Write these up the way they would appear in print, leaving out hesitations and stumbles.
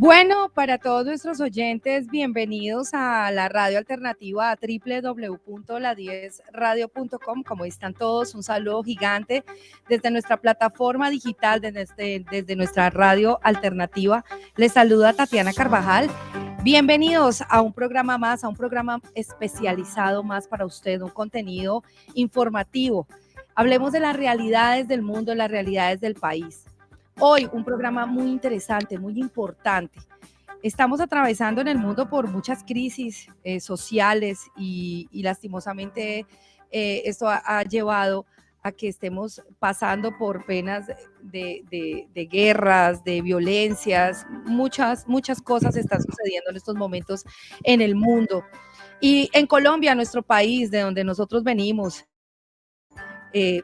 Bueno, para todos nuestros oyentes, bienvenidos a la radio alternativa a www.la10radio.com. Como están todos, un saludo gigante desde nuestra plataforma digital, desde nuestra radio alternativa. Les saluda Tatiana Carvajal. Bienvenidos a un programa más, a un programa especializado más para usted, un contenido informativo. Hablemos de las realidades del mundo, las realidades del país. Hoy un programa muy interesante, muy importante. Estamos atravesando en el mundo por muchas crisis sociales y lastimosamente esto ha llevado a que estemos pasando por penas de guerras, de violencias, muchas cosas están sucediendo en estos momentos en el mundo. Y en Colombia, nuestro país, de donde nosotros venimos,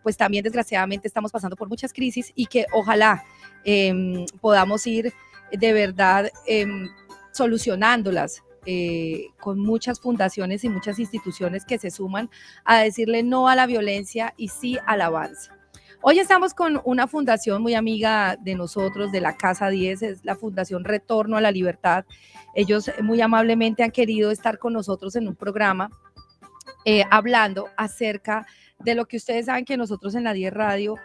pues también desgraciadamente estamos pasando por muchas crisis y que ojalá podamos ir de verdad solucionándolas con muchas fundaciones y muchas instituciones que se suman a decirle no a la violencia y sí al avance. Hoy estamos con una fundación muy amiga de nosotros, de la Casa 10, es la Fundación Retorno a la Libertad. Ellos muy amablemente han querido estar con nosotros en un programa hablando acerca de lo que ustedes saben que nosotros en la 10 Radio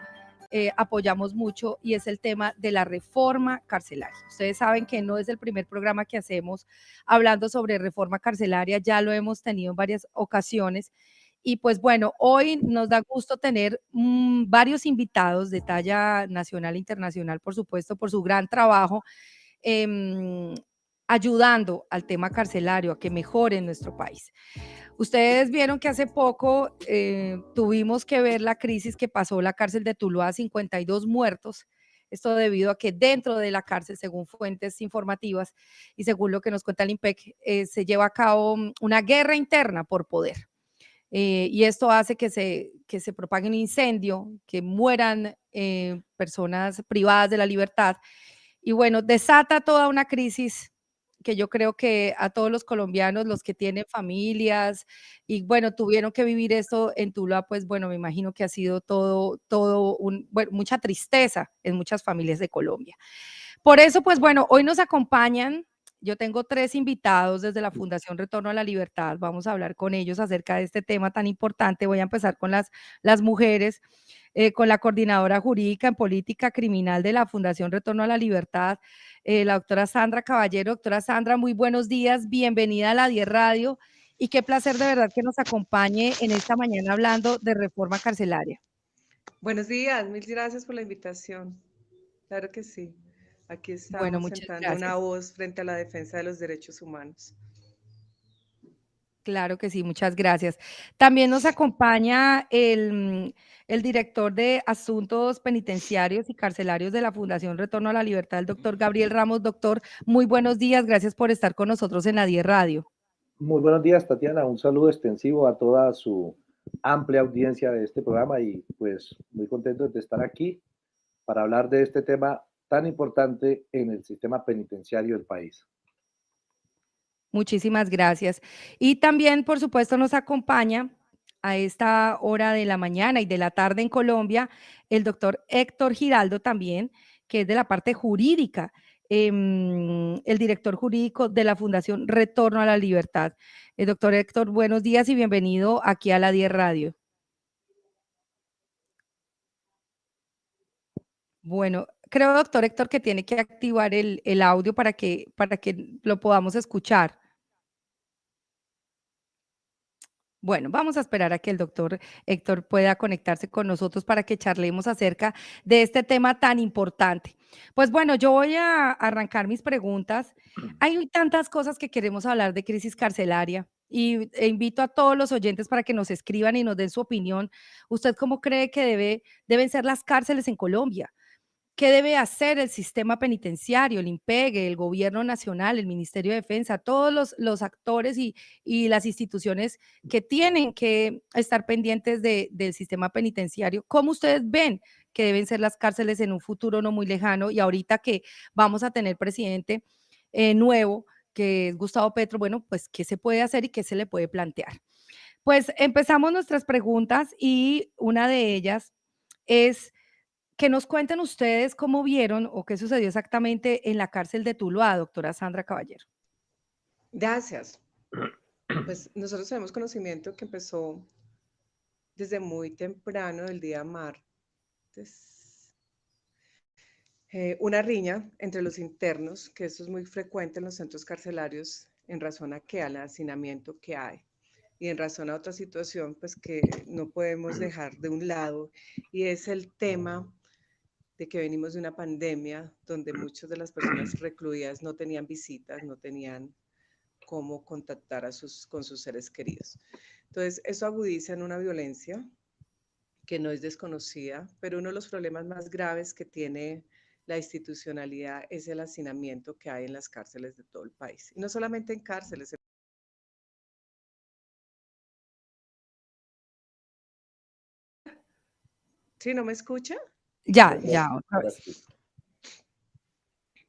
apoyamos mucho y es el tema de la reforma carcelaria. Ustedes saben que no es el primer programa que hacemos hablando sobre reforma carcelaria, ya lo hemos tenido en varias ocasiones. Y pues bueno, hoy nos da gusto tener varios invitados de talla nacional e internacional, por supuesto, por su gran trabajo, eh, ayudando al tema carcelario a que mejore en nuestro país. Ustedes vieron que hace poco tuvimos que ver la crisis que pasó la cárcel de Tuluá, 52 muertos. Esto debido a que dentro de la cárcel, según fuentes informativas y según lo que nos cuenta el IMPEC, se lleva a cabo una guerra interna por poder. Y esto hace que se propague un incendio, que mueran personas privadas de la libertad. Y bueno, desata toda una crisis que yo creo que a todos los colombianos, los que tienen familias y bueno, tuvieron que vivir esto en Tuluá, pues bueno, me imagino que ha sido bueno, mucha tristeza en muchas familias de Colombia. Por eso, pues bueno, hoy nos acompañan, yo tengo 3 invitados desde la Fundación Retorno a la Libertad, vamos a hablar con ellos acerca de este tema tan importante. Voy a empezar con las mujeres, con la coordinadora jurídica en política criminal de la Fundación Retorno a la Libertad, la doctora Sandra Caballero. Doctora Sandra, muy buenos días, bienvenida a la 10 Radio y qué placer de verdad que nos acompañe en esta mañana hablando de reforma carcelaria. Buenos días, mil gracias por la invitación. Claro que sí. Aquí Bueno, estamos muchas sentando una gracias. voz frente a la defensa de los derechos humanos. Claro que sí, muchas gracias. También nos acompaña el director de Asuntos Penitenciarios y Carcelarios de la Fundación Retorno a la Libertad, el doctor Gabriel Ramos. Doctor, muy buenos días, gracias por estar con nosotros en la 10 Radio. Muy buenos días, Tatiana. Un saludo extensivo a toda su amplia audiencia de este programa y pues muy contento de estar aquí para hablar de este tema tan importante en el sistema penitenciario del país. Muchísimas gracias. Y también, por supuesto, nos acompaña a esta hora de la mañana y de la tarde en Colombia el doctor Héctor Giraldo también, que es de la parte jurídica, el director jurídico de la Fundación Retorno a la Libertad. El doctor Héctor, buenos días y bienvenido aquí a la 10 Radio. Bueno, creo, doctor Héctor, que tiene que activar el audio para que lo podamos escuchar. Bueno, vamos a esperar a que el doctor Héctor pueda conectarse con nosotros para que charlemos acerca de este tema tan importante. Pues bueno, yo voy a arrancar mis preguntas. Hay tantas cosas que queremos hablar de crisis carcelaria e invito a todos los oyentes para que nos escriban y nos den su opinión. ¿Usted cómo cree que deben ser las cárceles en Colombia? ¿Qué debe hacer el sistema penitenciario, el IMPEG, el gobierno nacional, el Ministerio de Defensa, todos los actores y las instituciones que tienen que estar pendientes del sistema penitenciario? ¿Cómo ustedes ven que deben ser las cárceles en un futuro no muy lejano? Y ahorita que vamos a tener presidente nuevo, que es Gustavo Petro, bueno, pues, ¿qué se puede hacer y qué se le puede plantear? Pues empezamos nuestras preguntas y una de ellas es que nos cuenten ustedes cómo vieron o qué sucedió exactamente en la cárcel de Tuluá, doctora Sandra Caballero. Gracias. Pues nosotros tenemos conocimiento que empezó desde muy temprano del día martes, una riña entre los internos, que eso es muy frecuente en los centros carcelarios en razón a que al hacinamiento que hay y en razón a otra situación pues que no podemos dejar de un lado, y es el tema de que venimos de una pandemia donde muchas de las personas recluidas no tenían visitas, no tenían cómo contactar con sus seres queridos. Entonces, eso agudiza en una violencia que no es desconocida, pero uno de los problemas más graves que tiene la institucionalidad es el hacinamiento que hay en las cárceles de todo el país. Y no solamente en cárceles. ¿Sí, no me escucha? Ya, ya, otra Ahora vez. sí.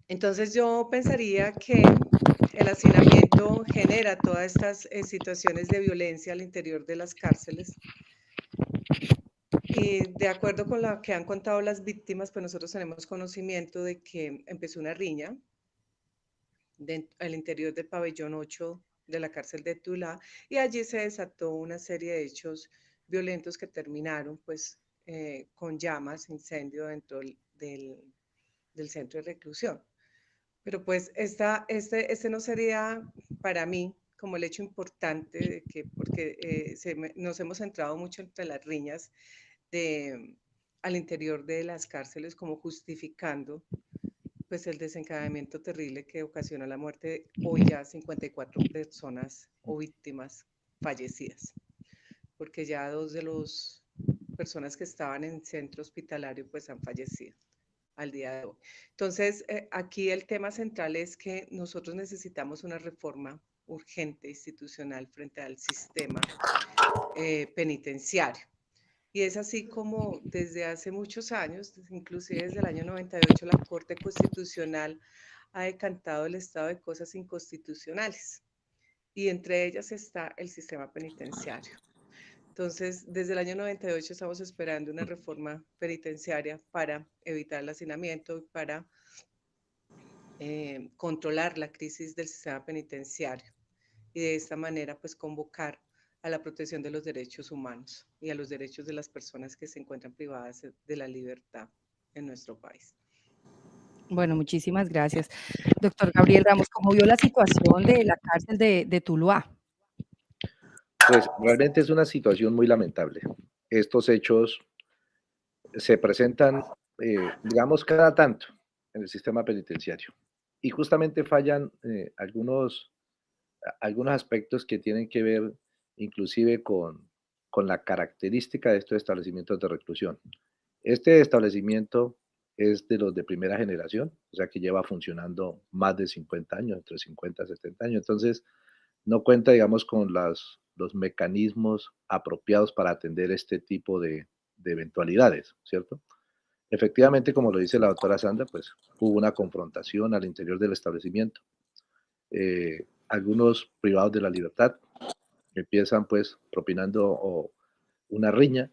Entonces yo pensaría que el hacinamiento genera todas estas situaciones de violencia al interior de las cárceles. Y de acuerdo con lo que han contado las víctimas, pues nosotros tenemos conocimiento de que empezó una riña al interior del pabellón 8 de la cárcel de Tuluá, y allí se desató una serie de hechos violentos que terminaron pues con llamas, incendio dentro del centro de reclusión. Pero pues este no sería para mí como el hecho importante de que, porque nos hemos centrado mucho entre las riñas al interior de las cárceles, como justificando pues el desencadenamiento terrible que ocasionó la muerte de hoy ya 54 personas o víctimas fallecidas, porque ya dos de las personas que estaban en centro hospitalario pues han fallecido al día de hoy. Entonces, aquí el tema central es que nosotros necesitamos una reforma urgente institucional frente al sistema penitenciario. Y es así como desde hace muchos años, inclusive desde el año 98, la Corte Constitucional ha decantado el estado de cosas inconstitucionales, y entre ellas está el sistema penitenciario. Entonces, desde el año 98 estamos esperando una reforma penitenciaria para evitar el hacinamiento y para controlar la crisis del sistema penitenciario, y de esta manera pues convocar a la protección de los derechos humanos y a los derechos de las personas que se encuentran privadas de la libertad en nuestro país. Bueno, muchísimas gracias. Doctor Gabriel Ramos, ¿cómo vio la situación de la cárcel de Tuluá? Pues realmente es una situación muy lamentable. Estos hechos se presentan, digamos, cada tanto en el sistema penitenciario, y justamente fallan algunos aspectos que tienen que ver inclusive con la característica de estos establecimientos de reclusión. Este establecimiento es de los de primera generación, o sea que lleva funcionando más de 50 años, entre 50 y 70 años. Entonces, no cuenta, digamos, con los mecanismos apropiados para atender este tipo de eventualidades, ¿cierto? Efectivamente, como lo dice la doctora Sandra, pues hubo una confrontación al interior del establecimiento. Algunos privados de la libertad empiezan pues propinando una riña.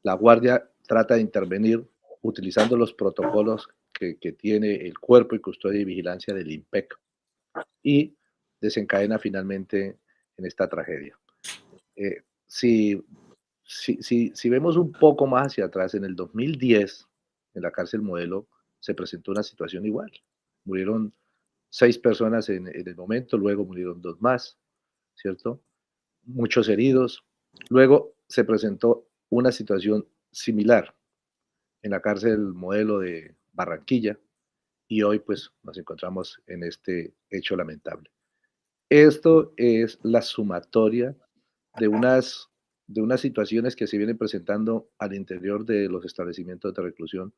La guardia trata de intervenir utilizando los protocolos que tiene el Cuerpo y Custodia y Vigilancia del INPEC, y desencadena finalmente en esta tragedia. Si, si vemos un poco más hacia atrás, en el 2010, en la cárcel Modelo, se presentó una situación igual. Murieron 6 personas en el momento, luego murieron 2 más, ¿cierto? Muchos heridos. Luego se presentó una situación similar en la cárcel Modelo de Barranquilla, y hoy pues nos encontramos en este hecho lamentable. Esto es la sumatoria de unas situaciones que se vienen presentando al interior de los establecimientos de reclusión,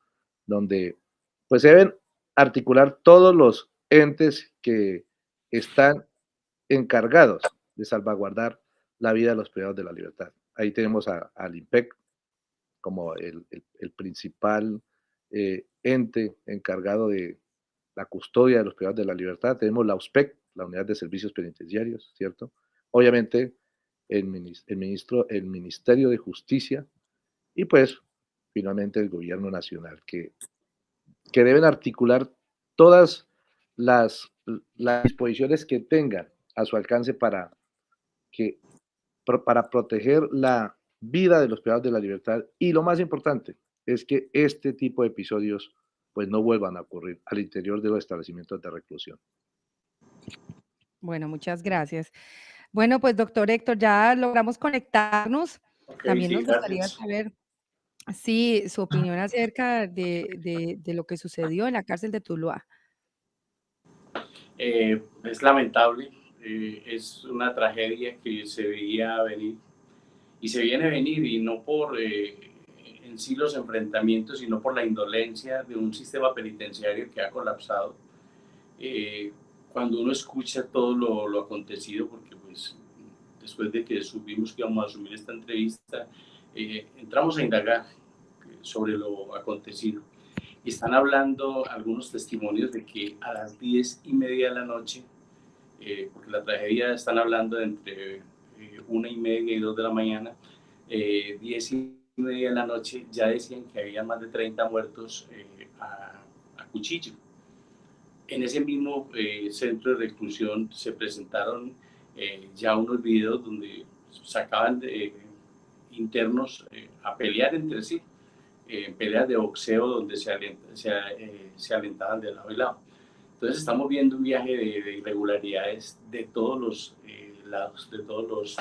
donde pues se deben articular todos los entes que están encargados de salvaguardar la vida de los privados de la libertad. Ahí tenemos al INPEC como el principal ente encargado de la custodia de los privados de la libertad. Tenemos la USPEC, la Unidad de Servicios Penitenciarios, ¿cierto? Obviamente el Ministerio de Justicia, y pues finalmente el gobierno nacional, que deben articular todas las disposiciones que tengan a su alcance que, para proteger la vida de los privados de la libertad y lo más importante es que este tipo de episodios pues no vuelvan a ocurrir al interior de los establecimientos de reclusión. Bueno, muchas gracias. Bueno, pues doctor Héctor, ya logramos conectarnos. Ok, También sí, nos gustaría gracias. saber, sí, su opinión acerca de lo que sucedió en la cárcel de Tuluá. Es lamentable, es una tragedia que se veía venir y se viene a venir y no por en sí los enfrentamientos, sino por la indolencia de un sistema penitenciario que ha colapsado. Eh, Cuando uno escucha todo lo acontecido, porque pues después de que supimos que íbamos a asumir esta entrevista, entramos a indagar sobre lo acontecido. Y están hablando algunos testimonios de que a las 10:30 de la noche, porque la tragedia están hablando de entre 1:30 y 2 de la mañana, 10:30 de la noche ya decían que había más de 30 muertos a cuchillo. En ese mismo centro de reclusión se presentaron ya unos videos donde sacaban internos a pelear entre sí, peleas de boxeo donde se alentaban de lado y lado. Entonces estamos viendo un viaje de irregularidades de todos los lados, de todos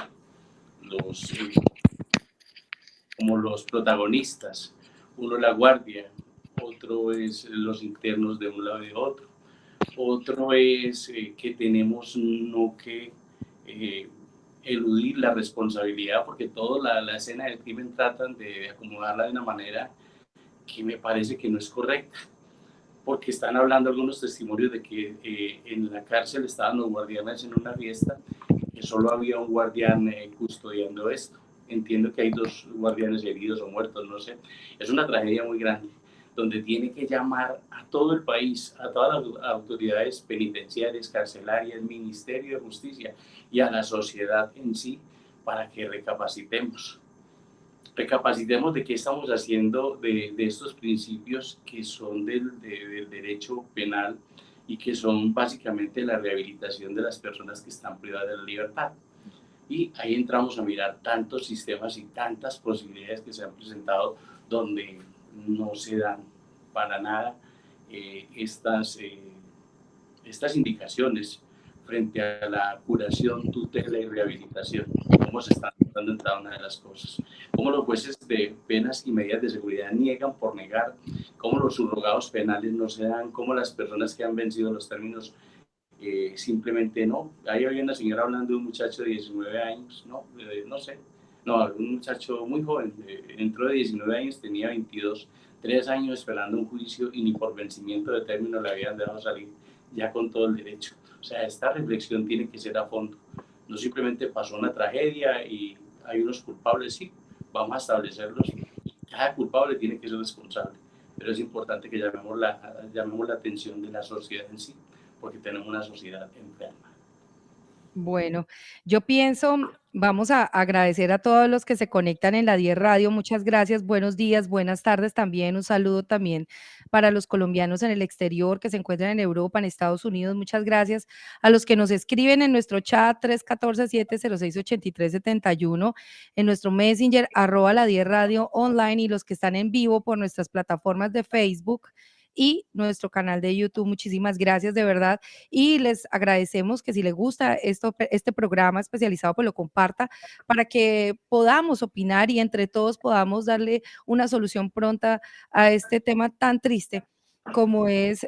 como los protagonistas. Uno la guardia, otro es los internos de un lado y de otro. Otro es que tenemos no que eludir la responsabilidad, porque toda la escena del crimen tratan de acomodarla de una manera que me parece que no es correcta, porque están hablando algunos testimonios de que en la cárcel estaban los guardianes en una fiesta, que solo había un guardián custodiando esto. Entiendo que hay 2 guardianes heridos o muertos, no sé. Es una tragedia muy grande, donde tiene que llamar a todo el país, a todas las autoridades penitenciarias, carcelarias, Ministerio de Justicia y a la sociedad en sí, para que recapacitemos de qué estamos haciendo de estos principios que son del derecho penal y que son básicamente la rehabilitación de las personas que están privadas de la libertad. Y ahí entramos a mirar tantos sistemas y tantas posibilidades que se han presentado donde no se dan para nada estas indicaciones frente a la curación, tutela y rehabilitación, cómo se están tratando en cada una de las cosas, cómo los jueces de penas y medidas de seguridad niegan por negar, cómo los subrogados penales no se dan, cómo las personas que han vencido los términos simplemente no. Ahí había una señora hablando de un muchacho de 19 años, no sé, no, un muchacho muy joven, entró de 19 años, tenía 22, 3 años esperando un juicio y ni por vencimiento de término le habían dejado salir ya con todo el derecho. O sea, esta reflexión tiene que ser a fondo. No simplemente pasó una tragedia y hay unos culpables, sí, vamos a establecerlos. Cada culpable tiene que ser responsable, pero es importante que llamemos la atención de la sociedad en sí, porque tenemos una sociedad enferma. Bueno, yo pienso, vamos a agradecer a todos los que se conectan en la 10 Radio. Muchas gracias, buenos días, buenas tardes también. Un saludo también para los colombianos en el exterior que se encuentran en Europa, en Estados Unidos. Muchas gracias a los que nos escriben en nuestro chat 314-706-8371, en nuestro Messenger, @ la 10 Radio online, y los que están en vivo por nuestras plataformas de Facebook y nuestro canal de YouTube. Muchísimas gracias de verdad y les agradecemos que si les gusta este programa especializado, pues lo comparta para que podamos opinar y entre todos podamos darle una solución pronta a este tema tan triste como es,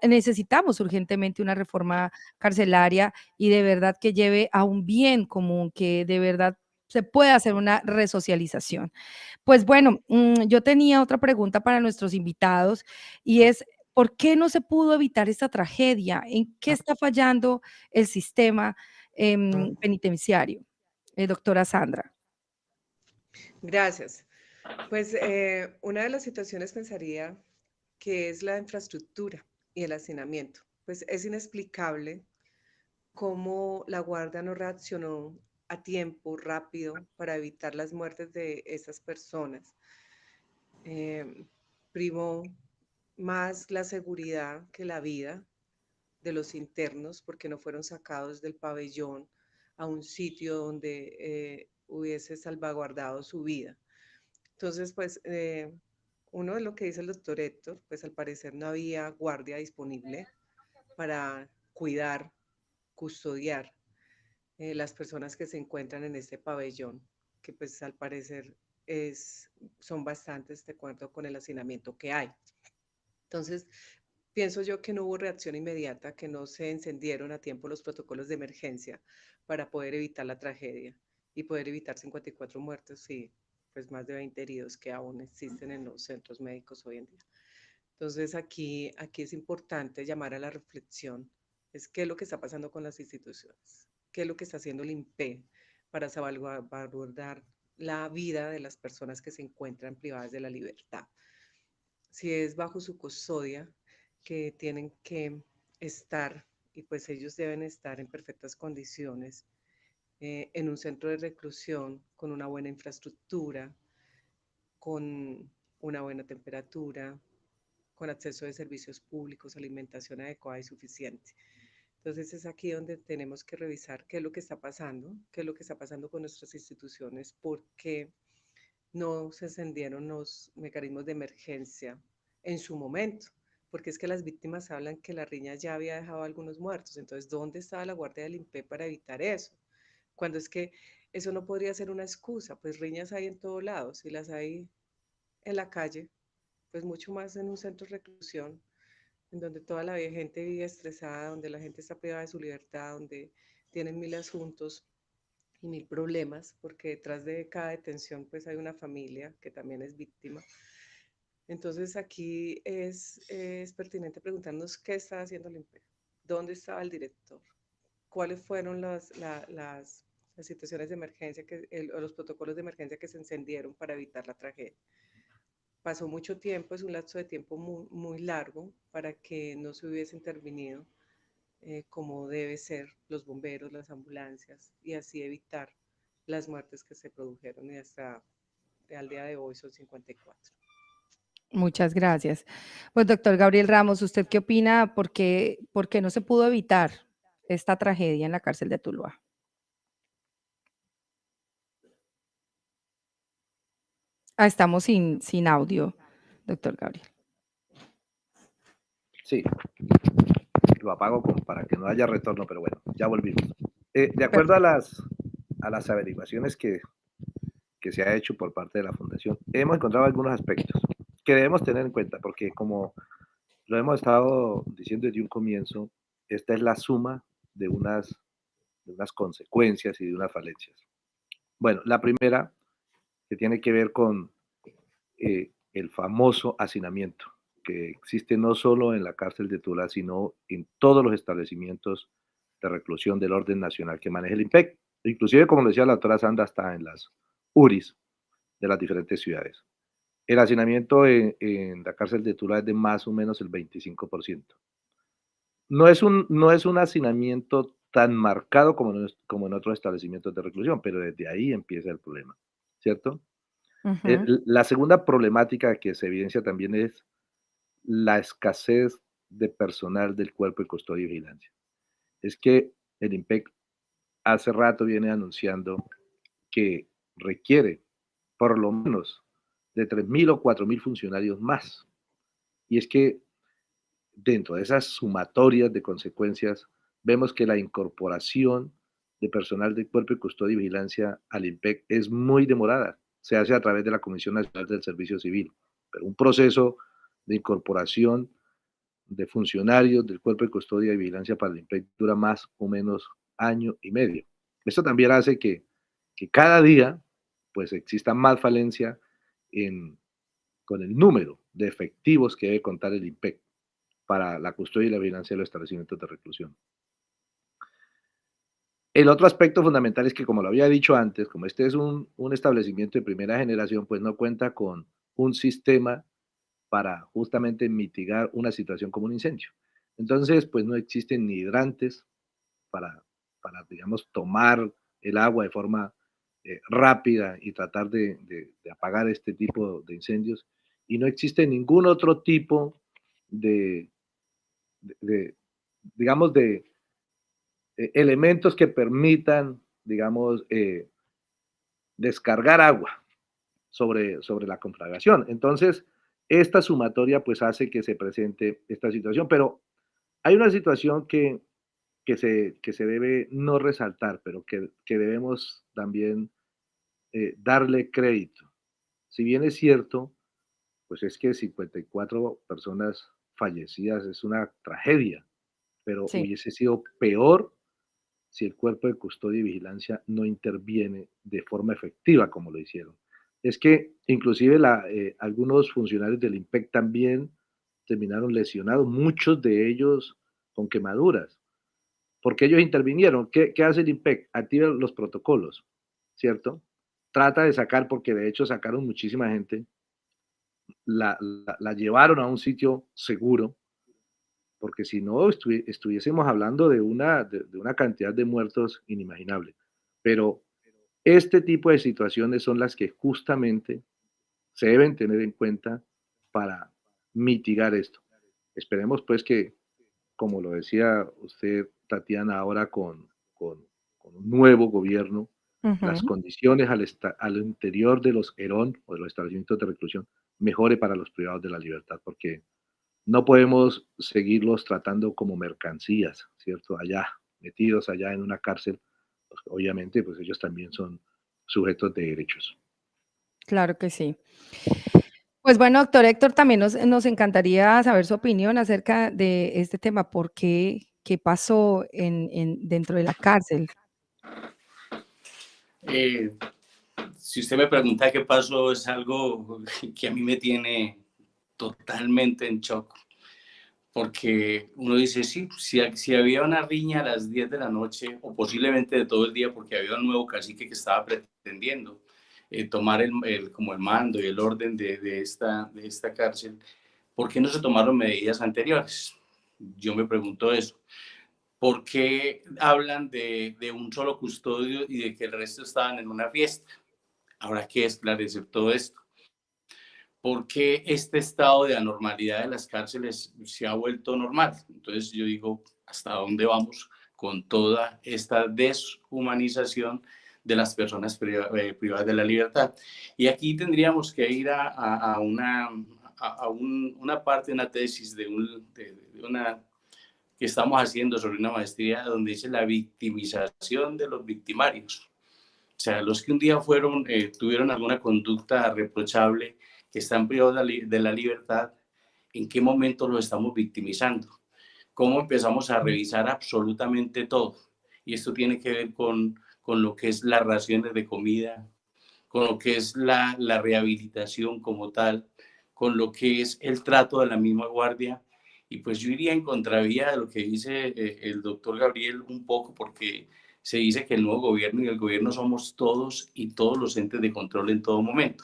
necesitamos urgentemente una reforma carcelaria y de verdad que lleve a un bien común, que de verdad se pueda hacer una resocialización. Pues bueno, yo tenía otra pregunta para nuestros invitados y es, ¿por qué no se pudo evitar esta tragedia? ¿En qué está fallando el sistema penitenciario? Doctora Sandra. Gracias. Pues una de las situaciones pensaría que es la infraestructura y el hacinamiento. Pues es inexplicable cómo la Guardia no reaccionó a tiempo, rápido, para evitar las muertes de esas personas. primó más la seguridad que la vida de los internos, porque no fueron sacados del pabellón a un sitio donde hubiese salvaguardado su vida. Entonces, pues, uno de lo que dice el doctor Héctor, pues al parecer no había guardia disponible para cuidar, custodiar las personas que se encuentran en este pabellón, que pues al parecer son bastantes de acuerdo con el hacinamiento que hay. Entonces, pienso yo que no hubo reacción inmediata, que no se encendieron a tiempo los protocolos de emergencia para poder evitar la tragedia y poder evitar 54 muertos y pues más de 20 heridos que aún existen en los centros médicos hoy en día. Entonces, aquí es importante llamar a la reflexión, es qué es lo que está pasando con las instituciones, qué es lo que está haciendo el INPE para salvaguardar la vida de las personas que se encuentran privadas de la libertad. Si es bajo su custodia, que tienen que estar, y pues ellos deben estar en perfectas condiciones, en un centro de reclusión con una buena infraestructura, con una buena temperatura, con acceso a servicios públicos, alimentación adecuada y suficiente. Entonces es aquí donde tenemos que revisar qué es lo que está pasando, qué es lo que está pasando con nuestras instituciones, por qué no se encendieron los mecanismos de emergencia en su momento, porque es que las víctimas hablan que la riña ya había dejado a algunos muertos. Entonces, ¿dónde estaba la guardia del INPE para evitar eso? Cuando es que eso no podría ser una excusa, pues riñas hay en todos lados, si las hay en la calle, pues mucho más en un centro de reclusión, en donde toda la gente vive estresada, donde la gente está privada de su libertad, donde tienen mil asuntos y mil problemas, porque detrás de cada detención pues hay una familia que también es víctima. Entonces aquí es pertinente preguntarnos qué estaba haciendo el INPE, dónde estaba el director, cuáles fueron las situaciones de emergencia, o los protocolos de emergencia que se encendieron para evitar la tragedia. Pasó mucho tiempo, es un lapso de tiempo muy, muy largo para que no se hubiese intervenido como debe ser los bomberos, las ambulancias, y así evitar las muertes que se produjeron y hasta al día de hoy son 54. Muchas gracias. Pues doctor Gabriel Ramos, ¿usted qué opina? Por qué no se pudo evitar esta tragedia en la cárcel de Tuluá? Estamos sin audio, doctor Gabriel. Sí, lo apago para que no haya retorno, pero bueno, ya volvimos. De acuerdo a las averiguaciones que se ha hecho por parte de la Fundación, hemos encontrado algunos aspectos que debemos tener en cuenta, porque como lo hemos estado diciendo desde un comienzo, esta es la suma de unas consecuencias y de unas falencias. Bueno, la primera, que tiene que ver con el famoso hacinamiento, que existe no solo en la cárcel de Tula, sino en todos los establecimientos de reclusión del orden nacional que maneja el INPEC, inclusive, como lo decía la doctora Sandra, hasta en las URIs de las diferentes ciudades. El hacinamiento en la cárcel de Tula es de más o menos el 25%. No es un hacinamiento tan marcado como en otros establecimientos de reclusión, pero desde ahí empieza el problema, ¿cierto? La segunda problemática que se evidencia también es la escasez de personal del Cuerpo de Custodia y Vigilancia. Es que el INPEC hace rato viene anunciando que requiere por lo menos de 3.000 o 4.000 funcionarios más. Y es que dentro de esas sumatorias de consecuencias, vemos que la incorporación de personal del Cuerpo de Custodia y Vigilancia al INPEC es muy demorada. Se hace a través de la Comisión Nacional del Servicio Civil, pero un proceso de incorporación de funcionarios del Cuerpo de Custodia y Vigilancia para el INPEC dura más o menos año y medio. Esto también hace que cada día pues exista más falencia con el número de efectivos que debe contar el INPEC para la custodia y la vigilancia de los establecimientos de reclusión. El otro aspecto fundamental es que, como lo había dicho antes, como este es un establecimiento de primera generación, pues no cuenta con un sistema para justamente mitigar una situación como un incendio. Entonces, pues no existen ni hidrantes para digamos, tomar el agua de forma rápida y tratar de apagar este tipo de incendios. y no existe ningún otro tipo de, de, digamos, de elementos que permitan, digamos, descargar agua sobre la conflagración. Entonces, esta sumatoria pues hace que se presente esta situación, pero hay una situación que se debe no resaltar, pero que debemos también darle crédito. Si bien es cierto, pues es que 54 personas fallecidas es una tragedia, pero Sí, hubiese sido peor si el cuerpo de custodia y vigilancia no interviene de forma efectiva como lo hicieron. Es que inclusive algunos funcionarios del IMPEC también terminaron lesionados, muchos de ellos con quemaduras, porque ellos intervinieron. ¿Qué hace el IMPEC? Activa los protocolos, ¿cierto? Trata de sacar, porque de hecho sacaron muchísima gente, la llevaron a un sitio seguro, porque si no estuviésemos hablando de una cantidad de muertos inimaginable. Pero este tipo de situaciones son las que justamente se deben tener en cuenta para mitigar esto. Esperemos pues que, como lo decía usted, Tatiana, ahora con un nuevo gobierno, las ujú, condiciones al interior de los ERON o de los establecimientos de reclusión mejore para los privados de la libertad, porque no podemos seguirlos tratando como mercancías, ¿cierto? Allá, metidos allá en una cárcel, pues, obviamente, pues ellos también son sujetos de derechos. claro que sí. Pues bueno, doctor Héctor, también nos encantaría saber su opinión acerca de este tema. ¿Por qué? ¿Qué pasó dentro de la cárcel? Eh, si usted me pregunta qué pasó, es algo que a mí me tiene totalmente en shock, porque uno dice, sí, si había una riña a las 10 de la noche, o posiblemente de todo el día, porque había un nuevo cacique que estaba pretendiendo tomar como el mando y el orden de esta cárcel, ¿por qué no se tomaron medidas anteriores? Yo me pregunto eso. ¿Por qué hablan de un solo custodio y de que el resto estaban en una fiesta? Habrá que esclarecer todo esto. ¿Por qué este estado de anormalidad de las cárceles se ha vuelto normal? Entonces yo digo, ¿hasta dónde vamos con toda esta deshumanización de las personas privadas de la libertad? Y aquí tendríamos que ir a una parte, una tesis de una que estamos haciendo sobre una maestría donde dice la victimización de los victimarios. O sea, los que un día tuvieron alguna conducta reprochable, que están privados de la libertad, ¿en qué momento los estamos victimizando? ¿Cómo empezamos a revisar absolutamente todo? Y esto tiene que ver con lo que es las raciones de comida, con lo que es la rehabilitación como tal, con lo que es el trato de la misma guardia. Y pues yo iría en contravía de lo que dice el doctor Gabriel un poco, porque se dice que el nuevo gobierno y el gobierno somos todos y todos los entes de control en todo momento.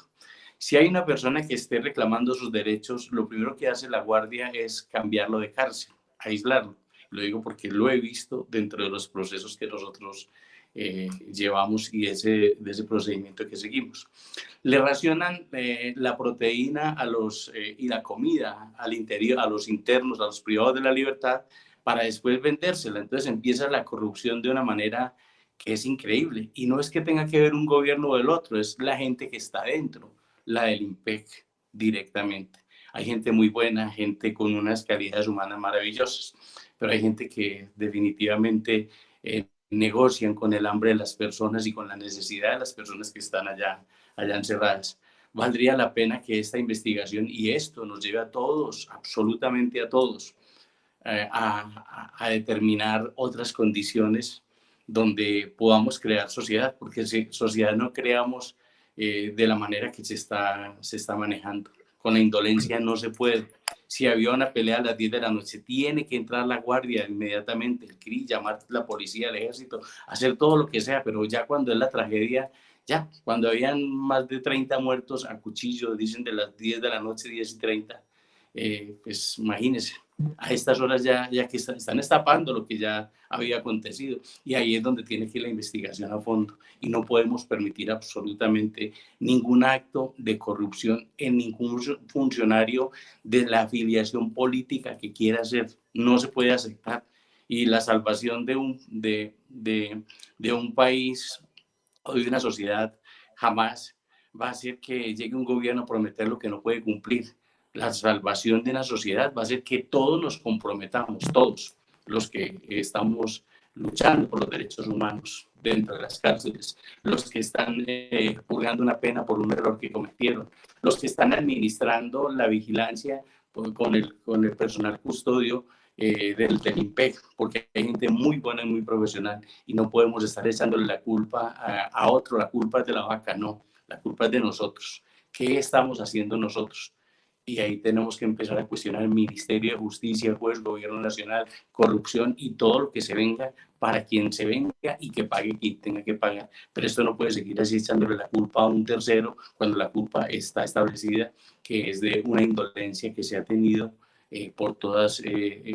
Si hay una persona que esté reclamando sus derechos, lo primero que hace la guardia es cambiarlo de cárcel, aislarlo. Lo digo porque lo he visto dentro de los procesos que nosotros llevamos y de ese procedimiento que seguimos. Le racionan la proteína y la comida al interior, a los internos, a los privados de la libertad, para después vendérsela. Entonces empieza la corrupción de una manera que es increíble. Y no es que tenga que ver un gobierno o el otro, es la gente que está dentro, la del IMPEC directamente. Hay gente muy buena, gente con unas calidades humanas maravillosas, pero hay gente que definitivamente negocian con el hambre de las personas y con la necesidad de las personas que están allá encerradas. Valdría la pena que esta investigación y esto nos lleve a todos, absolutamente a todos, a determinar otras condiciones donde podamos crear sociedad, porque si sociedad no creamos de la manera que se está manejando. Con la indolencia no se puede. Si había una pelea a las 10 de la noche, tiene que entrar la guardia inmediatamente, el CRI, llamar a la policía, el ejército, hacer todo lo que sea, pero ya cuando es la tragedia, ya, cuando habían más de 30 muertos a cuchillo, dicen de las 10 de la noche, 10:30, pues imagínense, a estas horas ya que están destapando lo que ya había acontecido, y ahí es donde tiene que ir la investigación a fondo, y no podemos permitir absolutamente ningún acto de corrupción en ningún funcionario de la afiliación política que quiera hacer. No se puede aceptar, y la salvación de un país o de una sociedad jamás va a ser que llegue un gobierno a prometer lo que no puede cumplir. La salvación de una sociedad va a ser que todos nos comprometamos, todos los que estamos luchando por los derechos humanos dentro de las cárceles, los que están purgando una pena por un error que cometieron, los que están administrando la vigilancia con el personal custodio del IMPEC, porque hay gente muy buena y muy profesional, y no podemos estar echándole la culpa a otro. La culpa es de la vaca, no, la culpa es de nosotros. ¿Qué estamos haciendo nosotros? Y ahí tenemos que empezar a cuestionar el Ministerio de Justicia, juez, gobierno nacional, corrupción y todo lo que se venga, para quien se venga, y que pague quien tenga que pagar. Pero esto no puede seguir así, echándole la culpa a un tercero, cuando la culpa está establecida, que es de una indolencia que se ha tenido por todas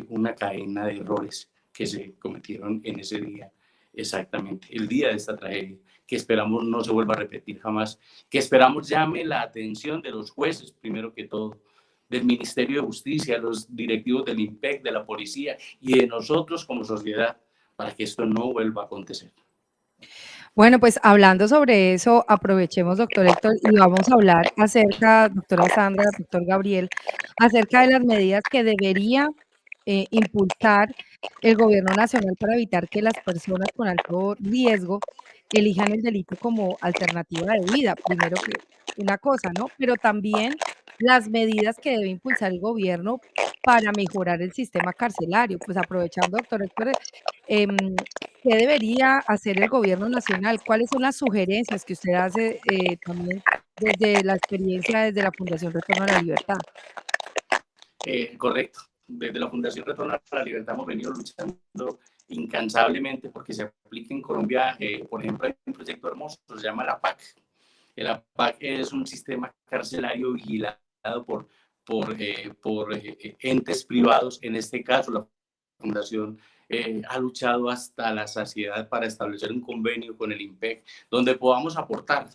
una cadena de errores que se cometieron en ese día, exactamente, el día de esta tragedia, que esperamos no se vuelva a repetir jamás, que esperamos llame la atención de los jueces, primero que todo, del Ministerio de Justicia, los directivos del IMPEC, de la policía y de nosotros como sociedad, para que esto no vuelva a acontecer. Bueno, pues hablando sobre eso, aprovechemos, doctor Héctor, y vamos a hablar acerca, doctora Sandra, doctor Gabriel, acerca de las medidas que debería impulsar el gobierno nacional para evitar que las personas con alto riesgo elijan el delito como alternativa de vida. Primero que una cosa, ¿no? Pero también las medidas que debe impulsar el gobierno para mejorar el sistema carcelario. Pues aprovechando, doctor Héctor, ¿qué debería hacer el gobierno nacional? ¿Cuáles son las sugerencias que usted hace también desde la experiencia, desde la Fundación Retorno a la Libertad? Correcto. Desde la Fundación Retorno a la Libertad hemos venido luchando incansablemente porque se aplique en Colombia, por ejemplo, hay un proyecto hermoso, se llama la PAC. La PAC es un sistema carcelario vigilado por entes privados. En este caso, la Fundación ha luchado hasta la saciedad para establecer un convenio con el IMPEC donde podamos aportar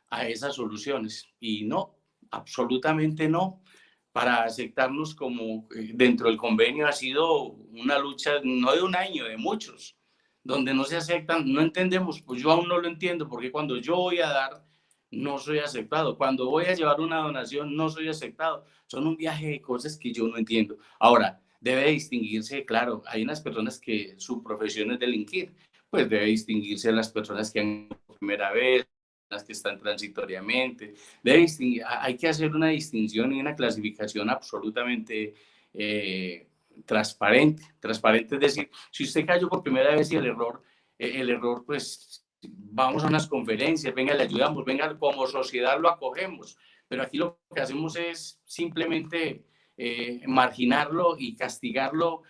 a esas soluciones. Y no, absolutamente no. Para aceptarnos como dentro del convenio ha sido una lucha no de un año, de muchos, donde no se aceptan, no entendemos. Pues yo aún no lo entiendo, porque cuando yo voy a dar, no soy aceptado. Cuando voy a llevar una donación, no soy aceptado. Son un viaje de cosas que yo no entiendo. Ahora, debe distinguirse, claro, hay unas personas que su profesión es delinquir, pues debe distinguirse a las personas que han por primera vez, las que están transitoriamente. Hay que hacer una distinción y una clasificación absolutamente transparente. Transparente es decir, si usted cayó por primera vez y el error, pues vamos a unas conferencias, venga, le ayudamos, venga, como sociedad lo acogemos. Pero aquí lo que hacemos es simplemente marginarlo y castigarlo,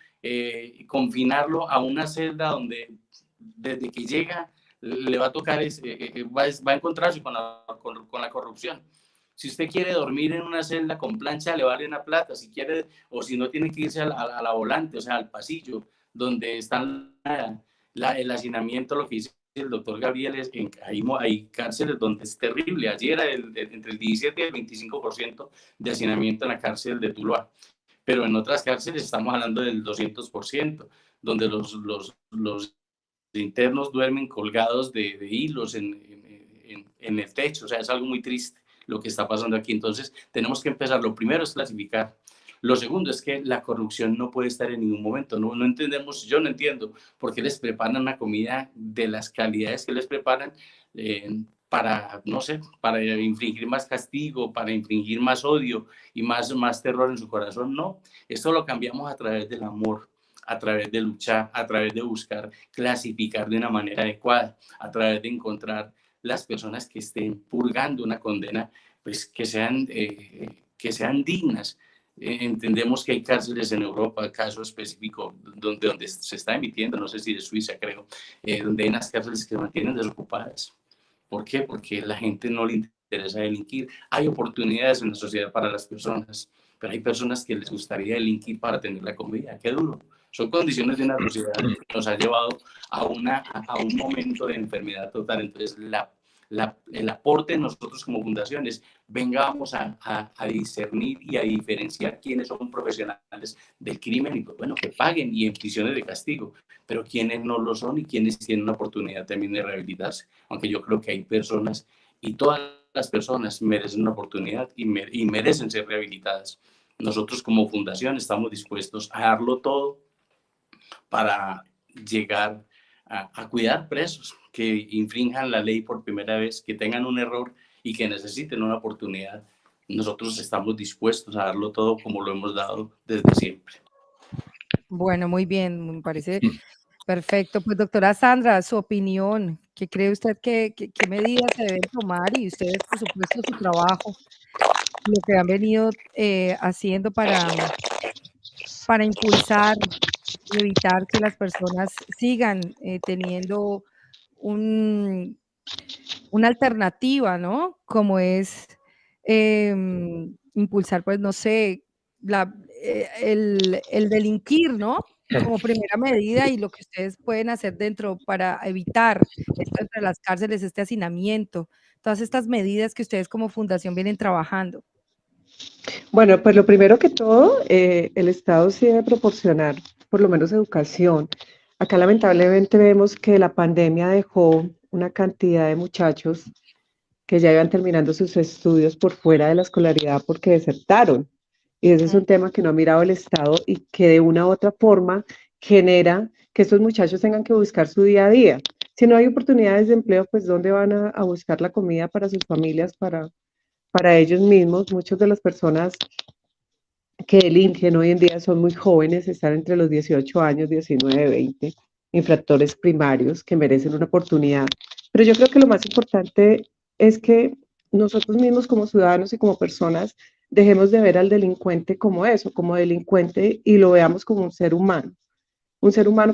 confinarlo a una celda donde desde que llega le va a tocar, va a encontrarse con la corrupción. Si usted quiere dormir en una celda con plancha, le vale una plata. Si quiere, o si no, tiene que irse a la volante, o sea, al pasillo, donde están el hacinamiento, lo que dice el doctor Gabriel, hay cárceles donde es terrible. Ayer era entre el 17 y el 25% de hacinamiento en la cárcel de Tuluá. Pero en otras cárceles estamos hablando del 200%, donde los internos duermen colgados de hilos en el techo. O sea, es algo muy triste lo que está pasando aquí. Entonces, tenemos que empezar. Lo primero es clasificar. Lo segundo es que la corrupción no puede estar en ningún momento. No entendemos, yo no entiendo por qué les preparan una comida de las calidades que les preparan para, no sé, para infligir más castigo, para infligir más odio y más terror en su corazón. No, esto lo cambiamos a través del amor, a través de luchar, a través de buscar clasificar de una manera adecuada, a través de encontrar las personas que estén purgando una condena, pues que sean dignas. Entendemos que hay cárceles en Europa, caso específico donde se está emitiendo, no sé si de Suiza creo, donde hay unas cárceles que se mantienen desocupadas. ¿Por qué? Porque la gente no le interesa delinquir. Hay oportunidades en la sociedad para las personas, pero hay personas que les gustaría delinquir para tener la comida. Qué duro. Son condiciones de una sociedad que nos ha llevado a un momento de enfermedad total. Entonces, el aporte de nosotros como fundaciones, vengamos a discernir y a diferenciar quiénes son profesionales del crimen y, pues, bueno, que paguen y en prisiones de castigo, pero quiénes no lo son y quiénes tienen una oportunidad también de rehabilitarse. Aunque yo creo que hay personas, y todas las personas merecen una oportunidad y merecen ser rehabilitadas. Nosotros como fundación estamos dispuestos a darlo todo para llegar a cuidar presos que infrinjan la ley por primera vez, que tengan un error y que necesiten una oportunidad. Nosotros estamos dispuestos a darlo todo como lo hemos dado desde siempre. Bueno, muy bien, me parece perfecto. Pues doctora Sandra, su opinión, ¿qué cree usted qué medidas se deben tomar? Y ustedes, por supuesto, su trabajo, lo que han venido haciendo para impulsar y evitar que las personas sigan teniendo una alternativa, ¿no? Como es impulsar, pues, no sé, el delinquir, ¿no? Como primera medida, y lo que ustedes pueden hacer dentro para evitar esto entre las cárceles, este hacinamiento, todas estas medidas que ustedes como fundación vienen trabajando. Bueno, pues lo primero que todo, el Estado sí debe proporcionar por lo menos educación. Acá lamentablemente vemos que la pandemia dejó una cantidad de muchachos que ya iban terminando sus estudios por fuera de la escolaridad porque desertaron. Y ese es un tema que no ha mirado el Estado y que de una u otra forma genera que estos muchachos tengan que buscar su día a día. Si no hay oportunidades de empleo, pues ¿dónde van a buscar la comida para sus familias, para ellos mismos? Muchas de las personas que delinquen hoy en día son muy jóvenes, están entre los 18 años, 19, 20, infractores primarios que merecen una oportunidad. Pero yo creo que lo más importante es que nosotros mismos como ciudadanos y como personas dejemos de ver al delincuente como eso, como delincuente, y lo veamos como un ser humano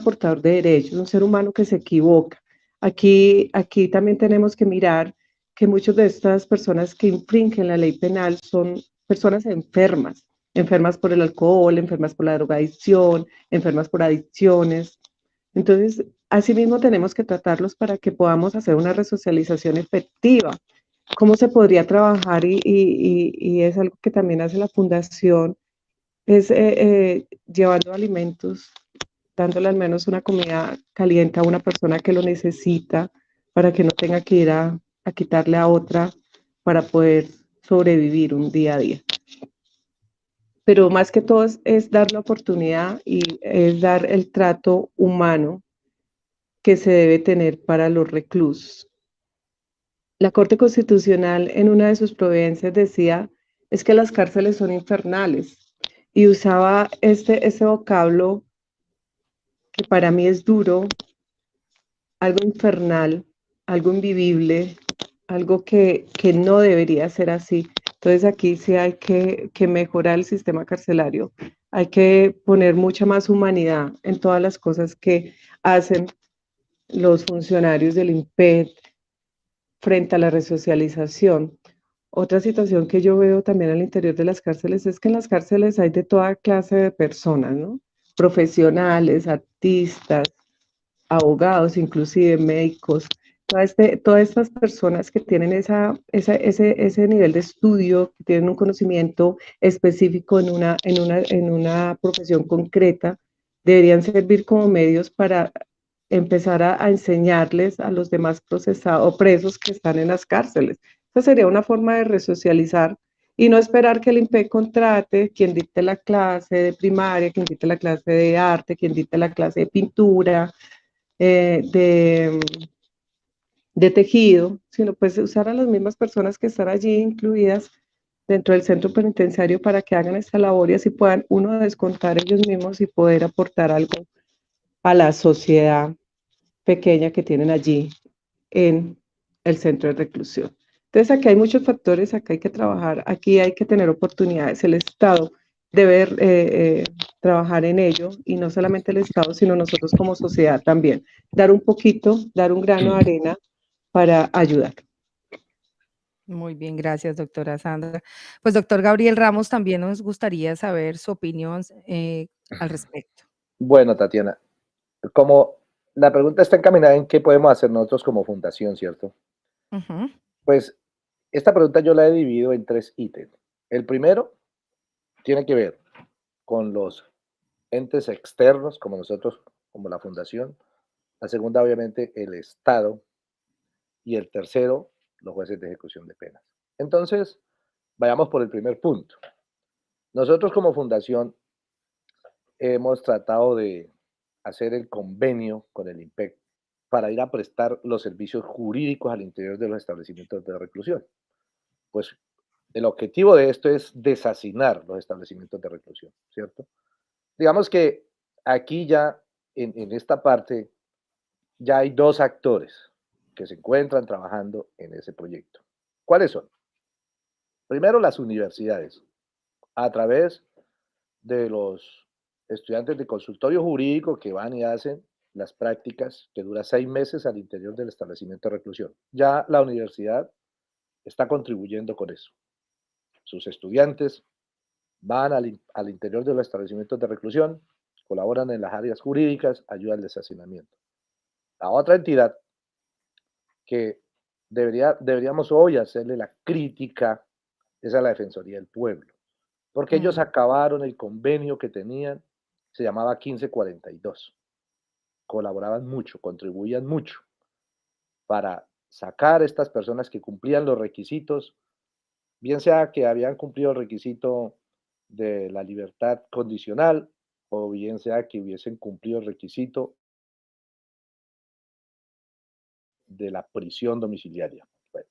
portador de derechos, un ser humano que se equivoca. Aquí también tenemos que mirar que muchas de estas personas que infringen la ley penal son personas enfermas por el alcohol, enfermas por la drogadicción, enfermas por adicciones. Entonces, asimismo tenemos que tratarlos para que podamos hacer una resocialización efectiva. ¿Cómo se podría trabajar? Y es algo que también hace la fundación, es llevando alimentos, dándole al menos una comida caliente a una persona que lo necesita, para que no tenga que ir a quitarle a otra para poder sobrevivir un día a día. Pero más que todo es dar la oportunidad y es dar el trato humano que se debe tener para los reclusos. La Corte Constitucional en una de sus providencias decía, es que las cárceles son infernales, y usaba este vocablo que para mí es duro, algo infernal, algo invivible, algo que no debería ser así. Entonces aquí sí hay que mejorar el sistema carcelario, hay que poner mucha más humanidad en todas las cosas que hacen los funcionarios del INPET frente a la resocialización. Otra situación que yo veo también al interior de las cárceles es que en las cárceles hay de toda clase de personas, ¿no? Profesionales, artistas, abogados, inclusive médicos, todas estas personas que tienen ese nivel de estudio, que tienen un conocimiento específico en una profesión concreta, deberían servir como medios para empezar a enseñarles a los demás procesados o presos que están en las cárceles. Esa sería una forma de resocializar y no esperar que el INPE contrate quien dicte la clase de primaria, quien dicte la clase de arte, quien dicte la clase de pintura, de tejido, sino pues usar a las mismas personas que están allí incluidas dentro del centro penitenciario para que hagan esta labor y así puedan uno descontar ellos mismos y poder aportar algo a la sociedad pequeña que tienen allí en el centro de reclusión. Entonces aquí hay muchos factores, acá hay que trabajar, aquí hay que tener oportunidades, el Estado debe trabajar en ello, y no solamente el Estado, sino nosotros como sociedad también, dar un poquito, dar un grano de arena para ayudar. Muy bien, gracias, doctora Sandra. Pues, doctor Gabriel Ramos, también nos gustaría saber su opinión al respecto. Bueno, Tatiana, como la pregunta está encaminada en qué podemos hacer nosotros como fundación, ¿cierto? Ujú, Pues esta pregunta yo la he dividido en tres ítems. El primero tiene que ver con los entes externos, como nosotros, como la fundación. La segunda, obviamente, el Estado. Y el tercero, los jueces de ejecución de penas. Entonces, vayamos por el primer punto. Nosotros como fundación hemos tratado de hacer el convenio con el IMPEC para ir a prestar los servicios jurídicos al interior de los establecimientos de reclusión. Pues el objetivo de esto es deshacinar los establecimientos de reclusión, ¿cierto? Digamos que aquí ya, en esta parte, ya hay dos actores que se encuentran trabajando en ese proyecto. ¿Cuáles son? Primero, las universidades, a través de los estudiantes de consultorio jurídico que van y hacen las prácticas que dura 6 meses al interior del establecimiento de reclusión. Ya la universidad está contribuyendo con eso. Sus estudiantes van al interior de los establecimientos de reclusión, colaboran en las áreas jurídicas, ayudan al deshacinamiento. La otra entidad que deberíamos hoy hacerle la crítica es a la Defensoría del Pueblo, porque ellos mm, acabaron el convenio que tenían, se llamaba 1542. Colaboraban mucho, contribuían mucho para sacar a estas personas que cumplían los requisitos, bien sea que habían cumplido el requisito de la libertad condicional o bien sea que hubiesen cumplido el requisito de la prisión domiciliaria. Bueno,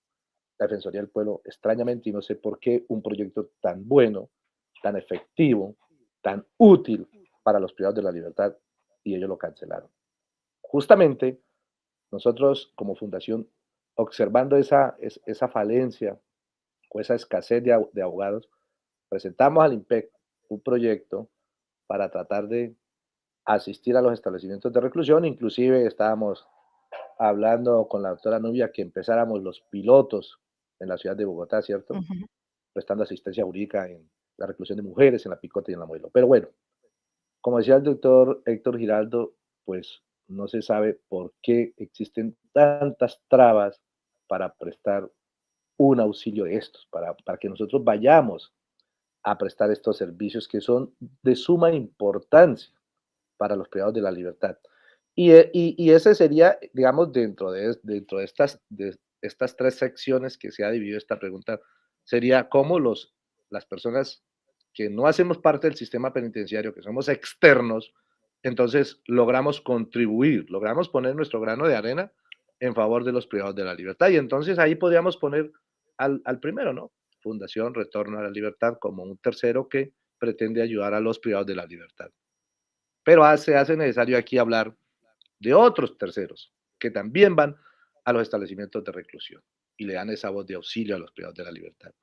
la Defensoría del Pueblo, extrañamente, y no sé por qué, un proyecto tan bueno, tan efectivo, tan útil para los privados de la libertad, y ellos lo cancelaron. Justamente nosotros como fundación, observando esa falencia o esa escasez de abogados, presentamos al IMPEC un proyecto para tratar de asistir a los establecimientos de reclusión. Inclusive estábamos hablando con la doctora Nubia que empezáramos los pilotos en la ciudad de Bogotá, ¿cierto? ujú. Prestando asistencia jurídica en la reclusión de mujeres, en la Picota y en la Modelo. Pero bueno, como decía el doctor Héctor Giraldo, pues no se sabe por qué existen tantas trabas para prestar un auxilio de estos, para que nosotros vayamos a prestar estos servicios que son de suma importancia para los privados de la libertad. Y ese sería, digamos, dentro de estas tres secciones que se ha dividido esta pregunta, sería cómo las personas que no hacemos parte del sistema penitenciario, que somos externos, entonces logramos contribuir, logramos poner nuestro grano de arena en favor de los privados de la libertad. Y entonces ahí podríamos poner al primero, ¿no? Fundación Retorno a la Libertad como un tercero que pretende ayudar a los privados de la libertad. Pero se hace necesario aquí hablar de otros terceros que también van a los establecimientos de reclusión y le dan esa voz de auxilio a los privados de la libertad.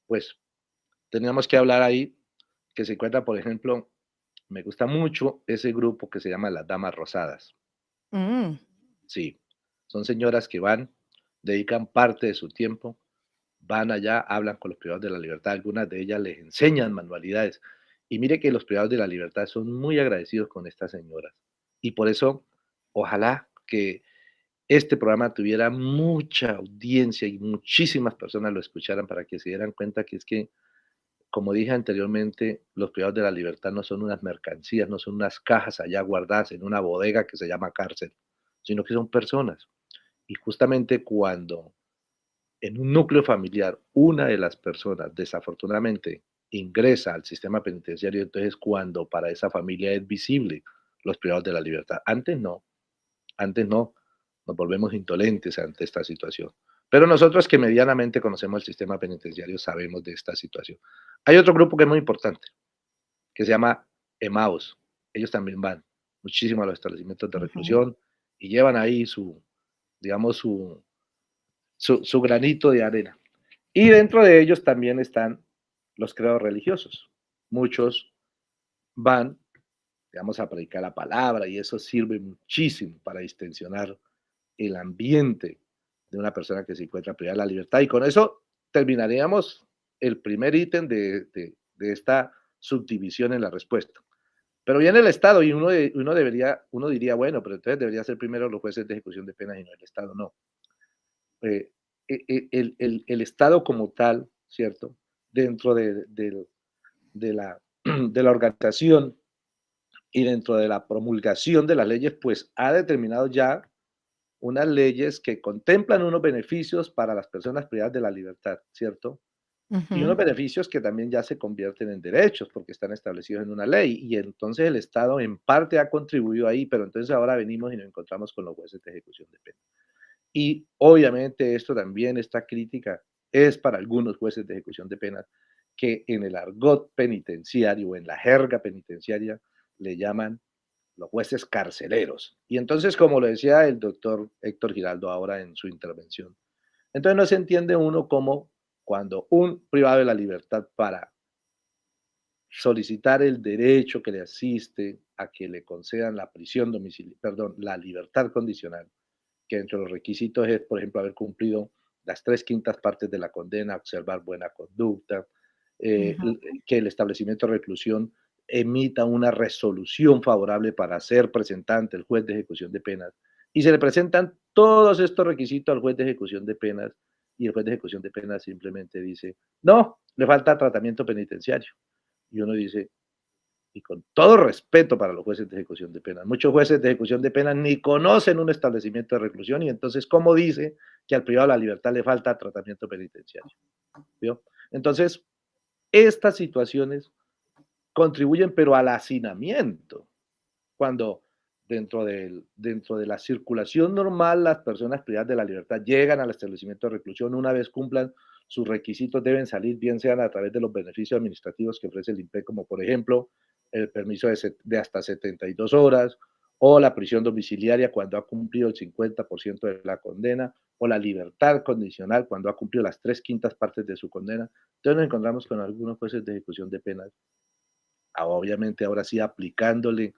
Pues teníamos que hablar ahí que se encuentra, por ejemplo, me gusta mucho ese grupo que se llama las Damas Rosadas. Mm, Sí, son señoras que van, dedican parte de su tiempo, van allá, hablan con los privados de la libertad, algunas de ellas les enseñan manualidades. Y mire que los privados de la libertad son muy agradecidos con estas señoras. Y por eso, ojalá que este programa tuviera mucha audiencia y muchísimas personas lo escucharan para que se dieran cuenta que es que, como dije anteriormente, los privados de la libertad no son unas mercancías, no son unas cajas allá guardadas en una bodega que se llama cárcel, sino que son personas. Y justamente cuando en un núcleo familiar una de las personas desafortunadamente ingresa al sistema penitenciario, entonces cuando para esa familia es visible los privados de la libertad. Antes no, nos volvemos indolentes ante esta situación. Pero nosotros que medianamente conocemos el sistema penitenciario sabemos de esta situación. Hay otro grupo que es muy importante, que se llama EMAUS. Ellos también van muchísimo a los establecimientos de ujú. reclusión y llevan ahí digamos, su granito de arena. Y dentro de ellos también están los credos religiosos. Muchos van, digamos, a predicar la palabra y eso sirve muchísimo para distensionar el ambiente de una persona que se encuentra privada de la libertad. Y con eso terminaríamos el primer ítem de esta subdivisión en la respuesta. Pero viene el Estado y uno diría, bueno, pero entonces debería ser primero los jueces de ejecución de penas y no el Estado, no. El Estado como tal, ¿cierto? Dentro de la organización y dentro de la promulgación de las leyes, pues ha determinado ya unas leyes que contemplan unos beneficios para las personas privadas de la libertad, ¿cierto? Y unos beneficios que también ya se convierten en derechos porque están establecidos en una ley. Y entonces el Estado en parte ha contribuido ahí, pero entonces ahora venimos y nos encontramos con los jueces de ejecución de pena. Y obviamente esto también, esta crítica es para algunos jueces de ejecución de penas que en el argot penitenciario o en la jerga penitenciaria le llaman los jueces carceleros. Y entonces, como lo decía el doctor Héctor Giraldo ahora en su intervención, entonces no se entiende uno cómo cuando un privado de la libertad para solicitar el derecho que le asiste a que le concedan la prisión domiciliaria, perdón, la libertad condicional, que entre los requisitos es, por ejemplo, haber cumplido las 3/5 partes de la condena, observar buena conducta, que el establecimiento de reclusión emita una resolución favorable para ser presentante ante el juez de ejecución de penas, y se le presentan todos estos requisitos al juez de ejecución de penas, y el juez de ejecución de penas simplemente dice, no, le falta tratamiento penitenciario. Y uno dice, y con todo respeto para los jueces de ejecución de penas, muchos jueces de ejecución de penas ni conocen un establecimiento de reclusión y entonces, ¿cómo dice que al privado de la libertad le falta tratamiento penitenciario? ¿Vio? Entonces, estas situaciones contribuyen, pero al hacinamiento, cuando dentro de la circulación normal las personas privadas de la libertad llegan al establecimiento de reclusión, una vez cumplan sus requisitos deben salir, bien sean a través de los beneficios administrativos que ofrece el INPE, como por ejemplo el permiso de hasta 72 horas, o la prisión domiciliaria cuando ha cumplido el 50% de la condena, o la libertad condicional cuando ha cumplido las 3/5 partes de su condena. Entonces nos encontramos con algunos jueces de ejecución de penas, obviamente ahora sí aplicándole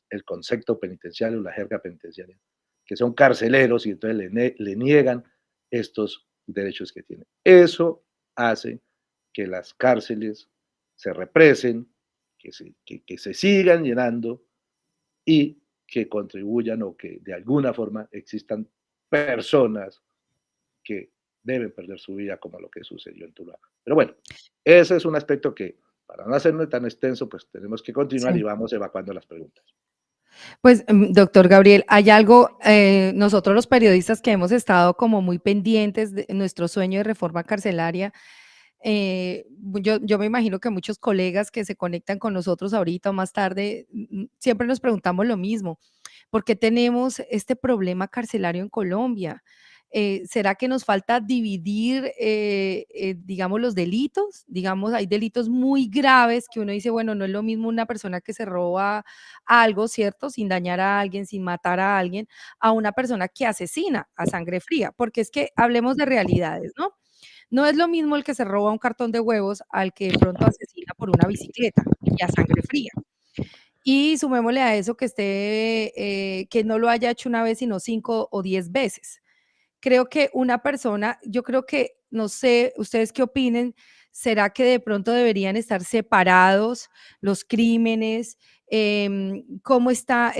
el concepto penitenciario, la jerga penitenciaria, que son carceleros y entonces le niegan estos derechos que tienen. Eso hace que las cárceles se represen, que se sigan llenando y que contribuyan o que de alguna forma existan personas que deben perder su vida como lo que sucedió en Tuluá. Pero bueno, ese es un aspecto que para no hacerlo tan extenso, pues tenemos que continuar y vamos evacuando las preguntas. Pues, doctor Gabriel, hay algo, nosotros los periodistas que hemos estado como muy pendientes de nuestro sueño de reforma carcelaria, yo me imagino que muchos colegas que se conectan con nosotros ahorita o más tarde, siempre nos preguntamos lo mismo, ¿por qué tenemos este problema carcelario en Colombia? ¿Será que nos falta dividir, digamos, los delitos? Digamos, hay delitos muy graves que uno dice, bueno, no es lo mismo una persona que se roba algo, ¿cierto? Sin dañar a alguien, sin matar a alguien, a una persona que asesina a sangre fría, porque es que hablemos de realidades, ¿no? No es lo mismo el que se roba un cartón de huevos al que de pronto asesina por una bicicleta y a sangre fría. Y sumémosle a eso que que no lo haya hecho una vez, sino 5 o 10 veces. Creo que una persona, yo creo que, no sé, ustedes qué opinen, ¿será que de pronto deberían estar separados los crímenes? ¿Cómo está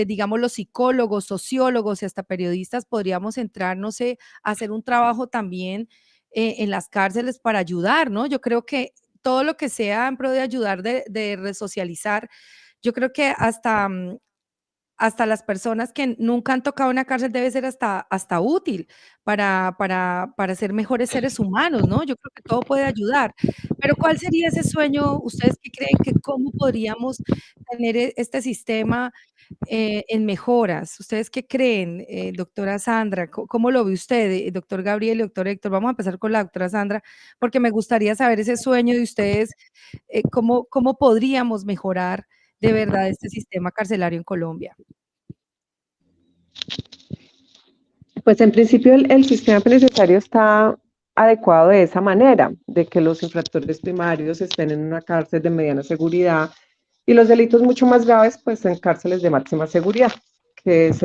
digamos, los psicólogos, sociólogos y hasta periodistas podríamos entrar, no sé, a hacer un trabajo también en las cárceles para ayudar, ¿no? Yo creo que todo lo que sea en pro de ayudar, de resocializar, yo creo que hasta las personas que nunca han tocado una cárcel debe ser hasta útil para ser mejores seres humanos, ¿no? Yo creo que todo puede ayudar. Pero, ¿cuál sería ese sueño? ¿Ustedes qué creen que cómo podríamos tener este sistema, en mejoras? ¿Ustedes qué creen, doctora Sandra? ¿Cómo lo ve usted, doctor Gabriel y doctor Héctor? Vamos a empezar con la doctora Sandra, porque me gustaría saber ese sueño de ustedes, cómo podríamos mejorar de verdad este sistema carcelario en Colombia. Pues en principio el sistema penitenciario está adecuado de esa manera, de que los infractores primarios estén en una cárcel de mediana seguridad y los delitos mucho más graves pues en cárceles de máxima seguridad, que es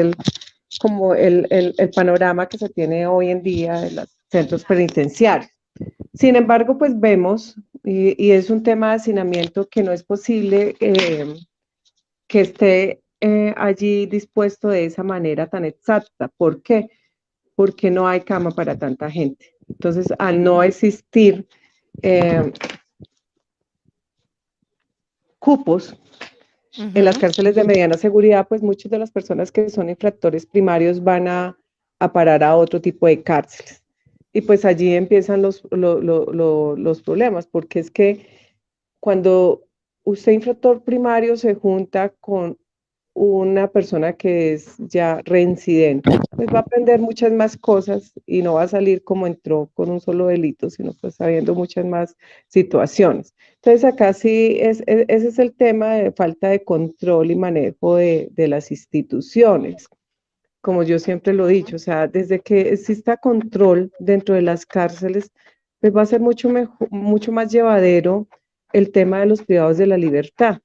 como el panorama que se tiene hoy en día de los centros penitenciarios. Sin embargo, pues vemos, y es un tema de hacinamiento que no es posible que esté allí dispuesto de esa manera tan exacta. ¿Por qué? Porque no hay cama para tanta gente. Entonces, al no existir cupos en las cárceles de mediana seguridad, pues muchas de las personas que son infractores primarios van a parar a otro tipo de cárceles. Y pues allí empiezan los problemas, porque es que cuando usted infractor primario se junta con una persona que es ya reincidente, pues va a aprender muchas más cosas y no va a salir como entró con un solo delito, sino pues sabiendo muchas más situaciones. Entonces acá sí, ese es el tema de falta de control y manejo de las instituciones. Como yo siempre lo he dicho, o sea, desde que exista control dentro de las cárceles, pues va a ser mucho más llevadero el tema de los privados de la libertad.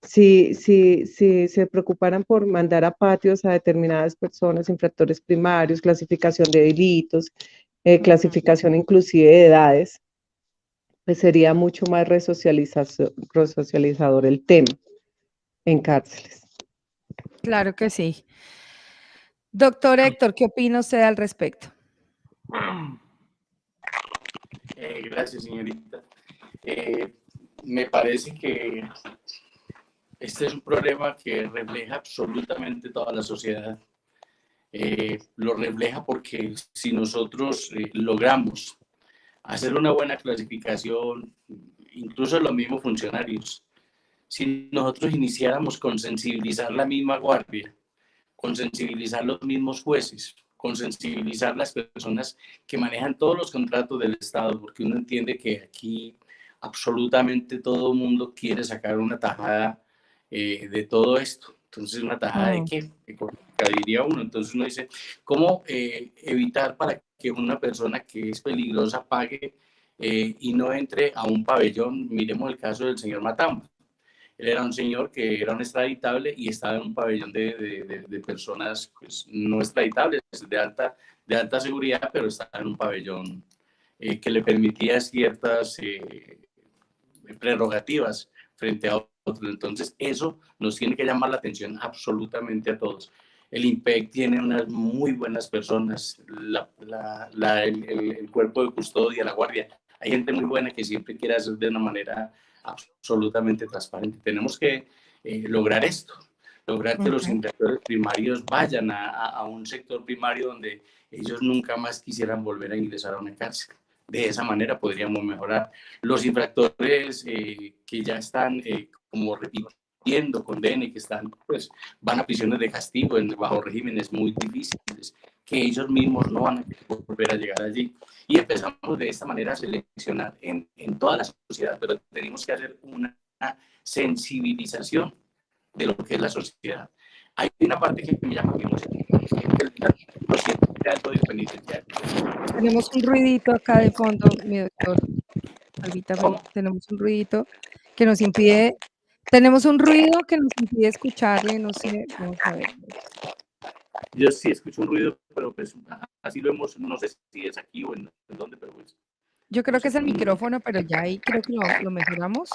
Si se preocuparan por mandar a patios a determinadas personas, infractores primarios, clasificación de delitos, clasificación inclusive de edades, pues sería mucho más resocializador el tema en cárceles. Claro que sí. Doctor Héctor, ¿qué opina usted al respecto? Gracias, señorita. Me parece que este es un problema que refleja absolutamente toda la sociedad. Lo refleja porque si nosotros logramos hacer una buena clasificación, incluso los mismos funcionarios, si nosotros iniciáramos con sensibilizar la misma guardia, con sensibilizar los mismos jueces, con sensibilizar las personas que manejan todos los contratos del Estado, porque uno entiende que aquí absolutamente todo el mundo quiere sacar una tajada de todo esto. Entonces, ¿una tajada de qué? Económica, diría uno. Entonces uno dice, ¿cómo evitar para que una persona que es peligrosa pague y no entre a un pabellón? Miremos el caso del señor Matambo. Él era un señor que era un extraditable y estaba en un pabellón de personas pues, no extraditables, de alta seguridad, pero estaba en un pabellón que le permitía ciertas prerrogativas frente a otros. Entonces, eso nos tiene que llamar la atención absolutamente a todos. El IMPEC tiene unas muy buenas personas, el cuerpo de custodia, la guardia. Hay gente muy buena que siempre quiere hacer de una manera absolutamente transparente. Tenemos que lograr esto, lograr que los infractores primarios vayan a un sector primario donde ellos nunca más quisieran volver a ingresar a una cárcel. De esa manera podríamos mejorar. Los infractores que ya están como repitiendo condena y que están, pues, van a prisiones de castigo bajo regímenes muy difíciles, que ellos mismos no van a volver a llegar allí. Y empezamos de esta manera a seleccionar en toda la sociedad, pero tenemos que hacer una sensibilización de lo que es la sociedad. Hay una parte que me llama mucho, Tenemos un ruidito acá de fondo, mi doctor. Permítame, tenemos un ruidito que nos impide, escucharle, no sé, vamos a ver. Yo sí escucho un ruido, pero pues así lo hemos, no sé si es aquí o en dónde, pero pues. Yo creo que es el micrófono, pero ya ahí creo que lo mejoramos.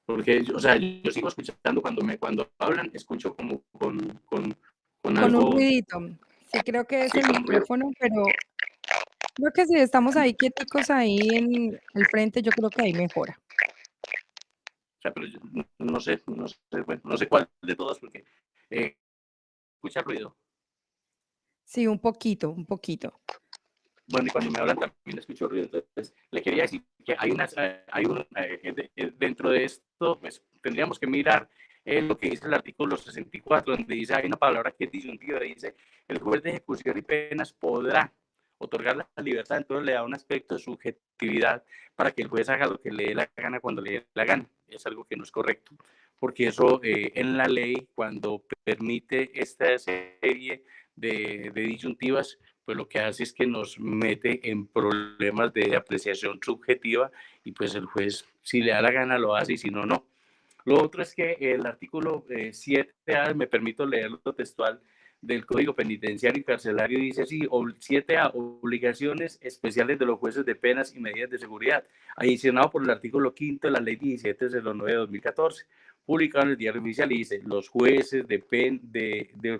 Porque, o sea, yo sigo escuchando cuando hablan, escucho como con algo. Un ruidito. Sí, creo que es el micrófono, pero creo que si estamos ahí quieticos ahí en el frente, yo creo que ahí mejora. O sea, pero yo no sé, bueno, no sé cuál de todas, porque escucha ruido. Sí, un poquito. Bueno, y cuando me hablan también escucho ruido. Entonces, le quería decir que dentro de esto, pues tendríamos que mirar lo que dice el artículo 64, donde dice, hay una palabra que es disyuntiva, dice, el juez de ejecución y penas podrá otorgar la libertad, entonces le da un aspecto de subjetividad para que el juez haga lo que le dé la gana cuando le dé la gana. Es algo que no es correcto, porque eso en la ley, cuando permite esta serie de disyuntivas, pues lo que hace es que nos mete en problemas de apreciación subjetiva y pues el juez, si le da la gana, lo hace y si no, no. Lo otro es que el artículo 7A, me permito leerlo textual, del Código Penitenciario y Carcelario dice así: 7A, obligaciones especiales de los jueces de penas y medidas de seguridad, adicionado por el artículo 5 de la Ley 1709 de 2014, publicado en el Diario Oficial, y dice: los jueces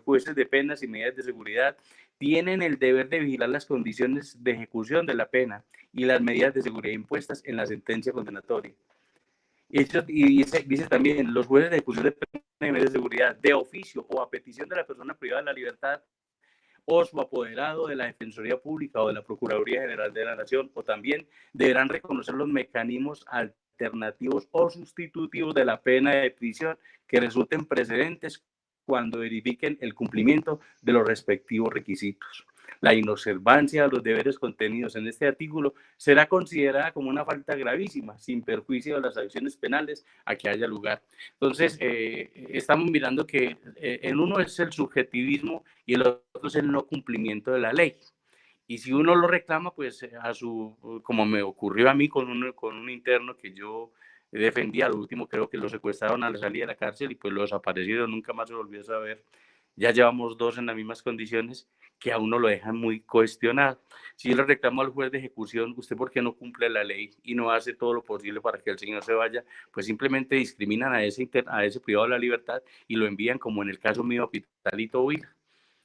jueces de penas y medidas de seguridad tienen el deber de vigilar las condiciones de ejecución de la pena y las medidas de seguridad impuestas en la sentencia condenatoria. Y dice también: los jueces de ejecución de pena y medidas de seguridad, de oficio o a petición de la persona privada de la libertad o su apoderado de la Defensoría Pública o de la Procuraduría General de la Nación, o también deberán reconocer los mecanismos alternativos o sustitutivos de la pena de prisión que resulten precedentes cuando verifiquen el cumplimiento de los respectivos requisitos. La inobservancia de los deberes contenidos en este artículo será considerada como una falta gravísima, sin perjuicio de las acciones penales a que haya lugar. Entonces, estamos mirando que en uno es el subjetivismo y el otro es el no cumplimiento de la ley. Y si uno lo reclama, pues como me ocurrió a mí con un interno que yo defendía, al último creo que lo secuestraron a la salida de la cárcel y pues lo desaparecieron, nunca más se volvió a saber. Ya llevamos 2 en las mismas condiciones, que a uno lo dejan muy cuestionado. Si yo le reclamo al juez de ejecución: ¿usted por qué no cumple la ley y no hace todo lo posible para que el señor se vaya? Pues simplemente discriminan a ese privado de la libertad y lo envían, como en el caso mío, a Pitalito Huila,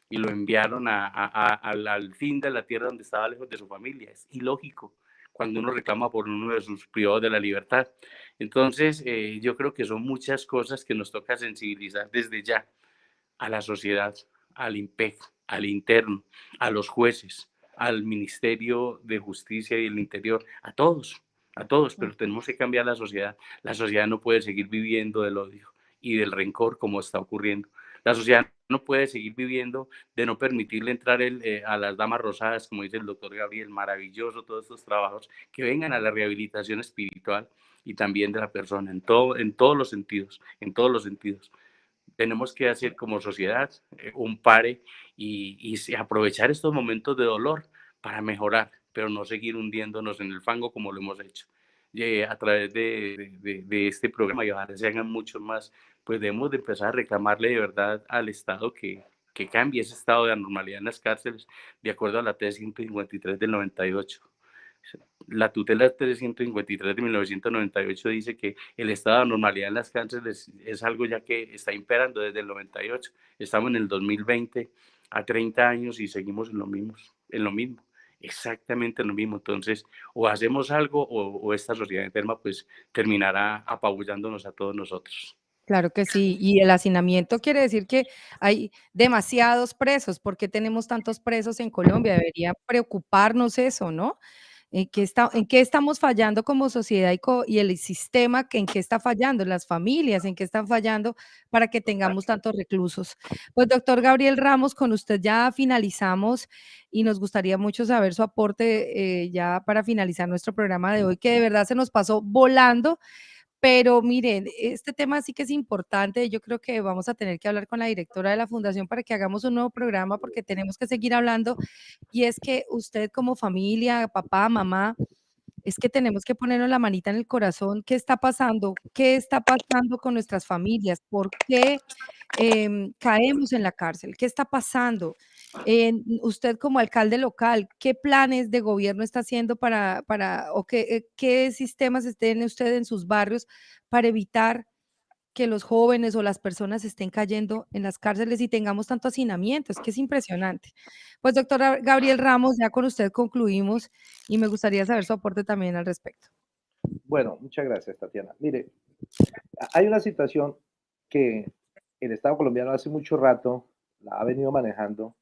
y lo enviaron al fin de la tierra donde estaba lejos de su familia. Es ilógico cuando uno reclama por uno de sus privados de la libertad. Entonces, yo creo que son muchas cosas que nos toca sensibilizar desde ya a la sociedad, al IMPEC, al interno, a los jueces, al Ministerio de Justicia y el Interior, a todos, pero tenemos que cambiar la sociedad. La sociedad no puede seguir viviendo del odio y del rencor como está ocurriendo. La sociedad no puede seguir viviendo de no permitirle entrar a las damas rosadas, como dice el doctor Gabriel, maravilloso todos estos trabajos, que vengan a la rehabilitación espiritual y también de la persona, en todos los sentidos, en todos los sentidos. Tenemos que hacer como sociedad un pare y aprovechar estos momentos de dolor para mejorar, pero no seguir hundiéndonos en el fango como lo hemos hecho. A través de este programa, y ojalá se hagan muchos más, pues debemos de empezar a reclamarle de verdad al Estado que cambie ese estado de anormalidad en las cárceles, de acuerdo a la T-153 del 98. La tutela 353 de 1998 dice que el estado de anormalidad en las cárceles es algo ya que está imperando desde el 98. Estamos en el 2020, a 30 años, y seguimos en lo mismo, exactamente lo mismo. Entonces, o hacemos algo o esta sociedad enferma pues terminará apabullándonos a todos nosotros. Claro que sí, y el hacinamiento quiere decir que hay demasiados presos. ¿Por qué tenemos tantos presos en Colombia? Debería preocuparnos eso, ¿no? ¿En qué estamos fallando como sociedad y el sistema, en qué está fallando? Las familias, ¿en qué están fallando para que tengamos tantos reclusos? Pues, doctor Gabriel Ramos, con usted ya finalizamos y nos gustaría mucho saber su aporte, ya para finalizar nuestro programa de hoy, que de verdad se nos pasó volando. Pero miren, este tema sí que es importante. Yo creo que vamos a tener que hablar con la directora de la fundación para que hagamos un nuevo programa, porque tenemos que seguir hablando. Y es que usted como familia, papá, mamá, es que tenemos que ponernos la manita en el corazón. ¿Qué está pasando? ¿Qué está pasando con nuestras familias? ¿Por qué caemos en la cárcel? ¿Qué está pasando? Usted como alcalde local, ¿qué planes de gobierno está haciendo o qué sistemas tiene usted en sus barrios para evitar que los jóvenes o las personas estén cayendo en las cárceles y tengamos tanto hacinamiento? Es que es impresionante. Pues, doctora Gabriel Ramos, ya con usted concluimos y me gustaría saber su aporte también al respecto. Bueno, muchas gracias, Tatiana. Mire, hay una situación que el Estado colombiano hace mucho rato la ha venido manejando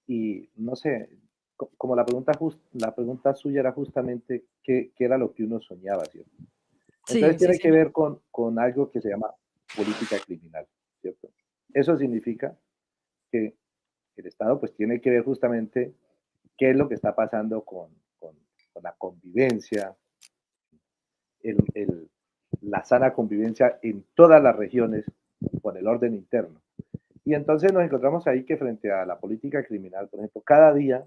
y no sé, como la pregunta suya era justamente qué era lo que uno soñaba, ¿cierto? Entonces Sí, sí, tiene que señor. ver con algo que se llama política criminal, ¿cierto? Eso significa que el Estado pues tiene que ver justamente qué es lo que está pasando con la convivencia, el, la sana convivencia en todas las regiones con el orden interno. Y entonces nos encontramos ahí que frente a la política criminal, por ejemplo, cada día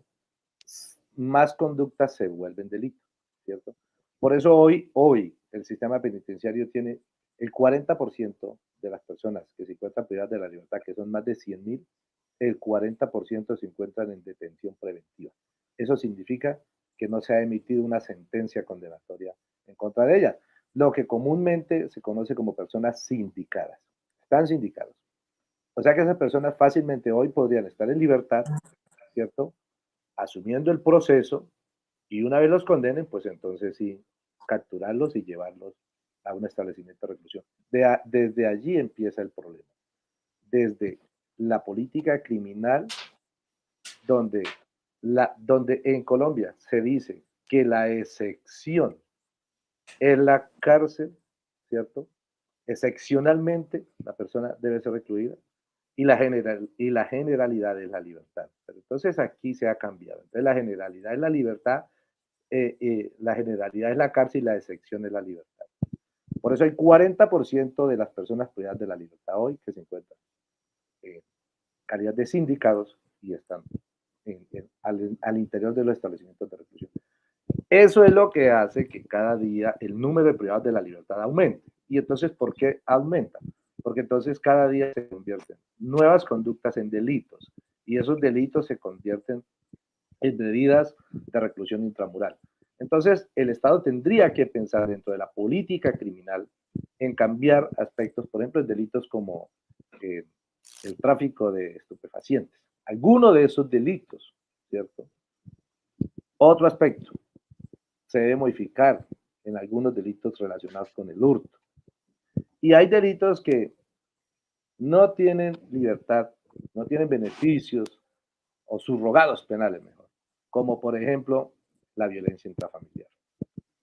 más conductas se vuelven delitos, ¿cierto? Por eso hoy el sistema penitenciario tiene El 40% de las personas que se encuentran privadas de la libertad, que son más de 100.000, el 40% se encuentran en detención preventiva. Eso significa que no se ha emitido una sentencia condenatoria en contra de ellas, lo que comúnmente se conoce como personas sindicadas. Están sindicados. O sea que esas personas fácilmente hoy podrían estar en libertad, ¿cierto? Asumiendo el proceso, y una vez los condenen, pues entonces sí, capturarlos y llevarlos a un establecimiento de reclusión. Desde allí empieza el problema. Desde la política criminal, donde en Colombia se dice que la excepción es la cárcel, ¿cierto? Excepcionalmente la persona debe ser recluida y la generalidad es la libertad. Pero entonces aquí se ha cambiado. Entonces la generalidad es la libertad, la generalidad es la cárcel y la excepción es la libertad. Por eso hay 40% de las personas privadas de la libertad hoy que se encuentran en calidad de sindicados y están al interior de los establecimientos de reclusión. Eso es lo que hace que cada día el número de privados de la libertad aumente. Y entonces, ¿por qué aumenta? Porque entonces cada día se convierten nuevas conductas en delitos y esos delitos se convierten en medidas de reclusión intramural. Entonces, el Estado tendría que pensar dentro de la política criminal en cambiar aspectos, por ejemplo, en delitos como el tráfico de estupefacientes. Alguno de esos delitos, ¿cierto? Otro aspecto, se debe modificar en algunos delitos relacionados con el hurto. Y hay delitos que no tienen libertad, no tienen beneficios o subrogados penales mejor, como por ejemplo la violencia intrafamiliar.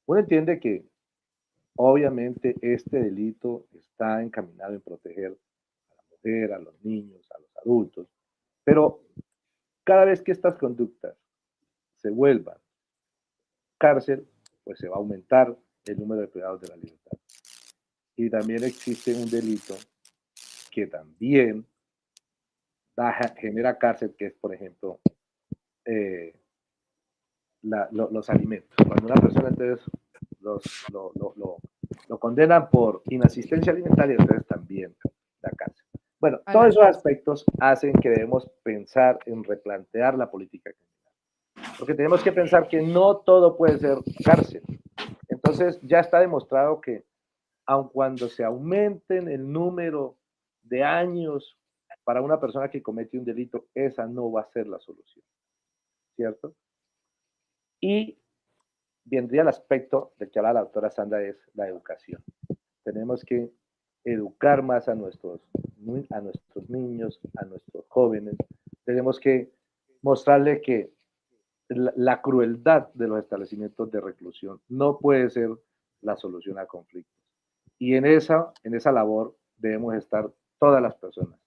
Uno entiende que obviamente este delito está encaminado en proteger a la mujer, a los niños, a los adultos, pero cada vez que estas conductas se vuelvan cárcel, pues se va a aumentar el número de privados de la libertad. Y también existe un delito que también genera cárcel, que es, por ejemplo, los alimentos. Cuando una persona entonces lo condenan por inasistencia alimentaria, entonces también da cárcel. Bueno, todos esos aspectos hacen que debemos pensar en replantear la política criminal. Porque tenemos que pensar que no todo puede ser cárcel. Entonces ya está demostrado que aun cuando se aumenten el número de años para una persona que comete un delito, esa no va a ser la solución, ¿cierto? Y vendría el aspecto del que habla la doctora Sandra, es la educación. Tenemos que educar más a nuestros niños, a nuestros jóvenes. Tenemos que mostrarle que la crueldad de los establecimientos de reclusión no puede ser la solución a conflictos. Y en esa labor debemos estar todas las personas,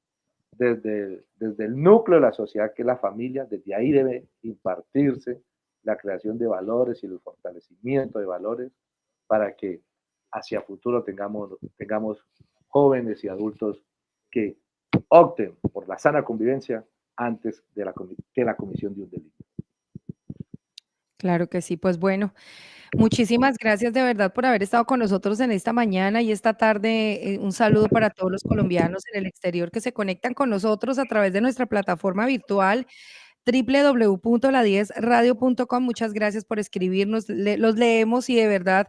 desde el núcleo de la sociedad, que es la familia. Desde ahí debe impartirse la creación de valores y el fortalecimiento de valores para que hacia futuro tengamos jóvenes y adultos que opten por la sana convivencia antes de la comisión de un delito. Claro que sí, pues bueno, muchísimas gracias de verdad por haber estado con nosotros en esta mañana y esta tarde. Un saludo para todos los colombianos en el exterior que se conectan con nosotros a través de nuestra plataforma virtual www.la10radio.com. Muchas gracias por escribirnos, los leemos y de verdad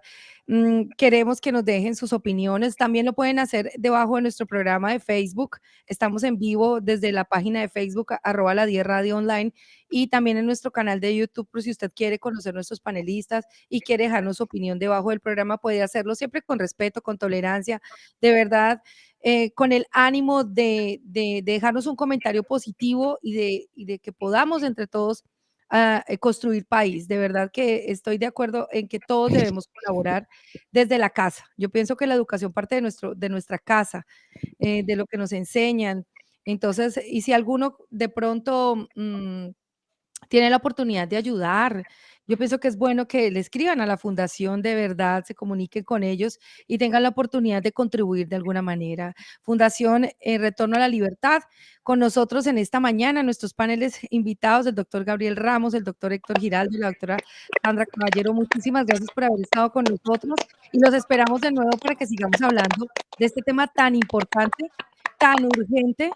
queremos que nos dejen sus opiniones. También lo pueden hacer debajo de nuestro programa de Facebook. Estamos en vivo desde la página de Facebook @la10radio online y también en nuestro canal de YouTube, por si usted quiere conocer nuestros panelistas y quiere dejarnos su opinión debajo del programa, puede hacerlo siempre con respeto, con tolerancia, de verdad. Con el ánimo de dejarnos un comentario positivo y de que podamos entre todos construir país. De verdad que estoy de acuerdo en que todos debemos colaborar desde la casa. Yo pienso que la educación parte de nuestra casa, de lo que nos enseñan. Entonces, y si alguno de pronto tiene la oportunidad de ayudar. Yo pienso que es bueno que le escriban a la fundación, de verdad, se comuniquen con ellos y tengan la oportunidad de contribuir de alguna manera. Fundación Retorno a la Libertad, con nosotros en esta mañana, nuestros paneles invitados, el doctor Gabriel Ramos, el doctor Héctor Giraldo y la doctora Sandra Caballero. Muchísimas gracias por haber estado con nosotros Y los esperamos de nuevo para que sigamos hablando de este tema tan importante, tan urgente,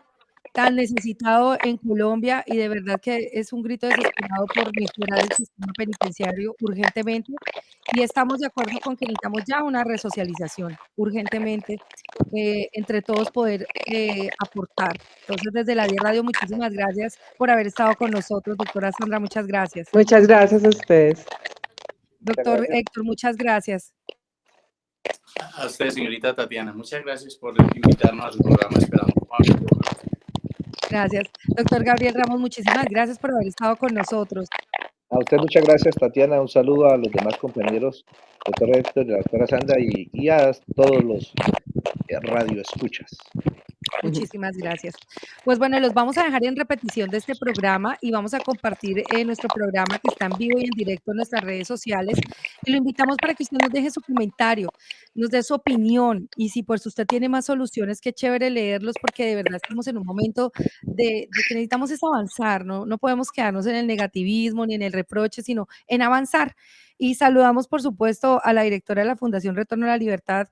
tan necesitado en Colombia, y de verdad que es un grito desesperado por mejorar el sistema penitenciario urgentemente, y estamos de acuerdo con que necesitamos ya una resocialización urgentemente, entre todos poder aportar. Entonces, desde la 10 Radio, muchísimas gracias por haber estado con nosotros, doctora Sandra, muchas gracias. Muchas gracias a ustedes. Doctor gracias. Héctor, muchas gracias. A usted, señorita Tatiana, muchas gracias por invitarnos a su programa Esperando. Gracias. Doctor Gabriel Ramos, muchísimas gracias por haber estado con nosotros. A usted muchas gracias, Tatiana. Un saludo a los demás compañeros, doctor Héctor y la doctora Sandra, y a todos los radioescuchas. Muchísimas gracias. Pues bueno, los vamos a dejar en repetición de este programa y vamos a compartir nuestro programa que está en vivo y en directo en nuestras redes sociales. Y lo invitamos para que usted nos deje su comentario, nos dé su opinión, y si pues usted tiene más soluciones, qué chévere leerlos, porque de verdad estamos en un momento de que necesitamos es avanzar, ¿no? No podemos quedarnos en el negativismo ni en el reproche, sino en avanzar. Y saludamos, por supuesto, a la directora de la Fundación Retorno a la Libertad,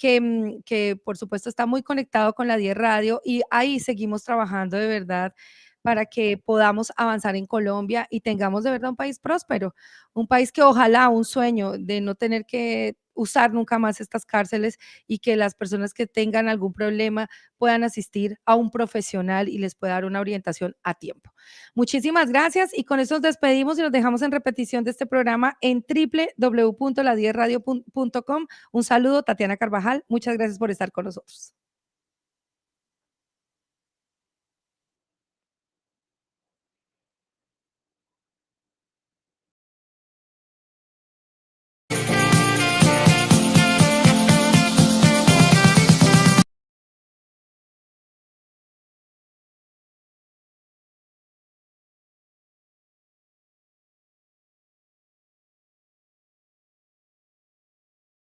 que por supuesto está muy conectado con la 10 Radio, y ahí seguimos trabajando de verdad para que podamos avanzar en Colombia y tengamos de verdad un país próspero, un país que ojalá, un sueño de no tener que usar nunca más estas cárceles, y que las personas que tengan algún problema puedan asistir a un profesional y les pueda dar una orientación a tiempo. Muchísimas gracias, y con eso nos despedimos y nos dejamos en repetición de este programa en www.la10radio.com. Un saludo, Tatiana Carvajal. Muchas gracias por estar con nosotros.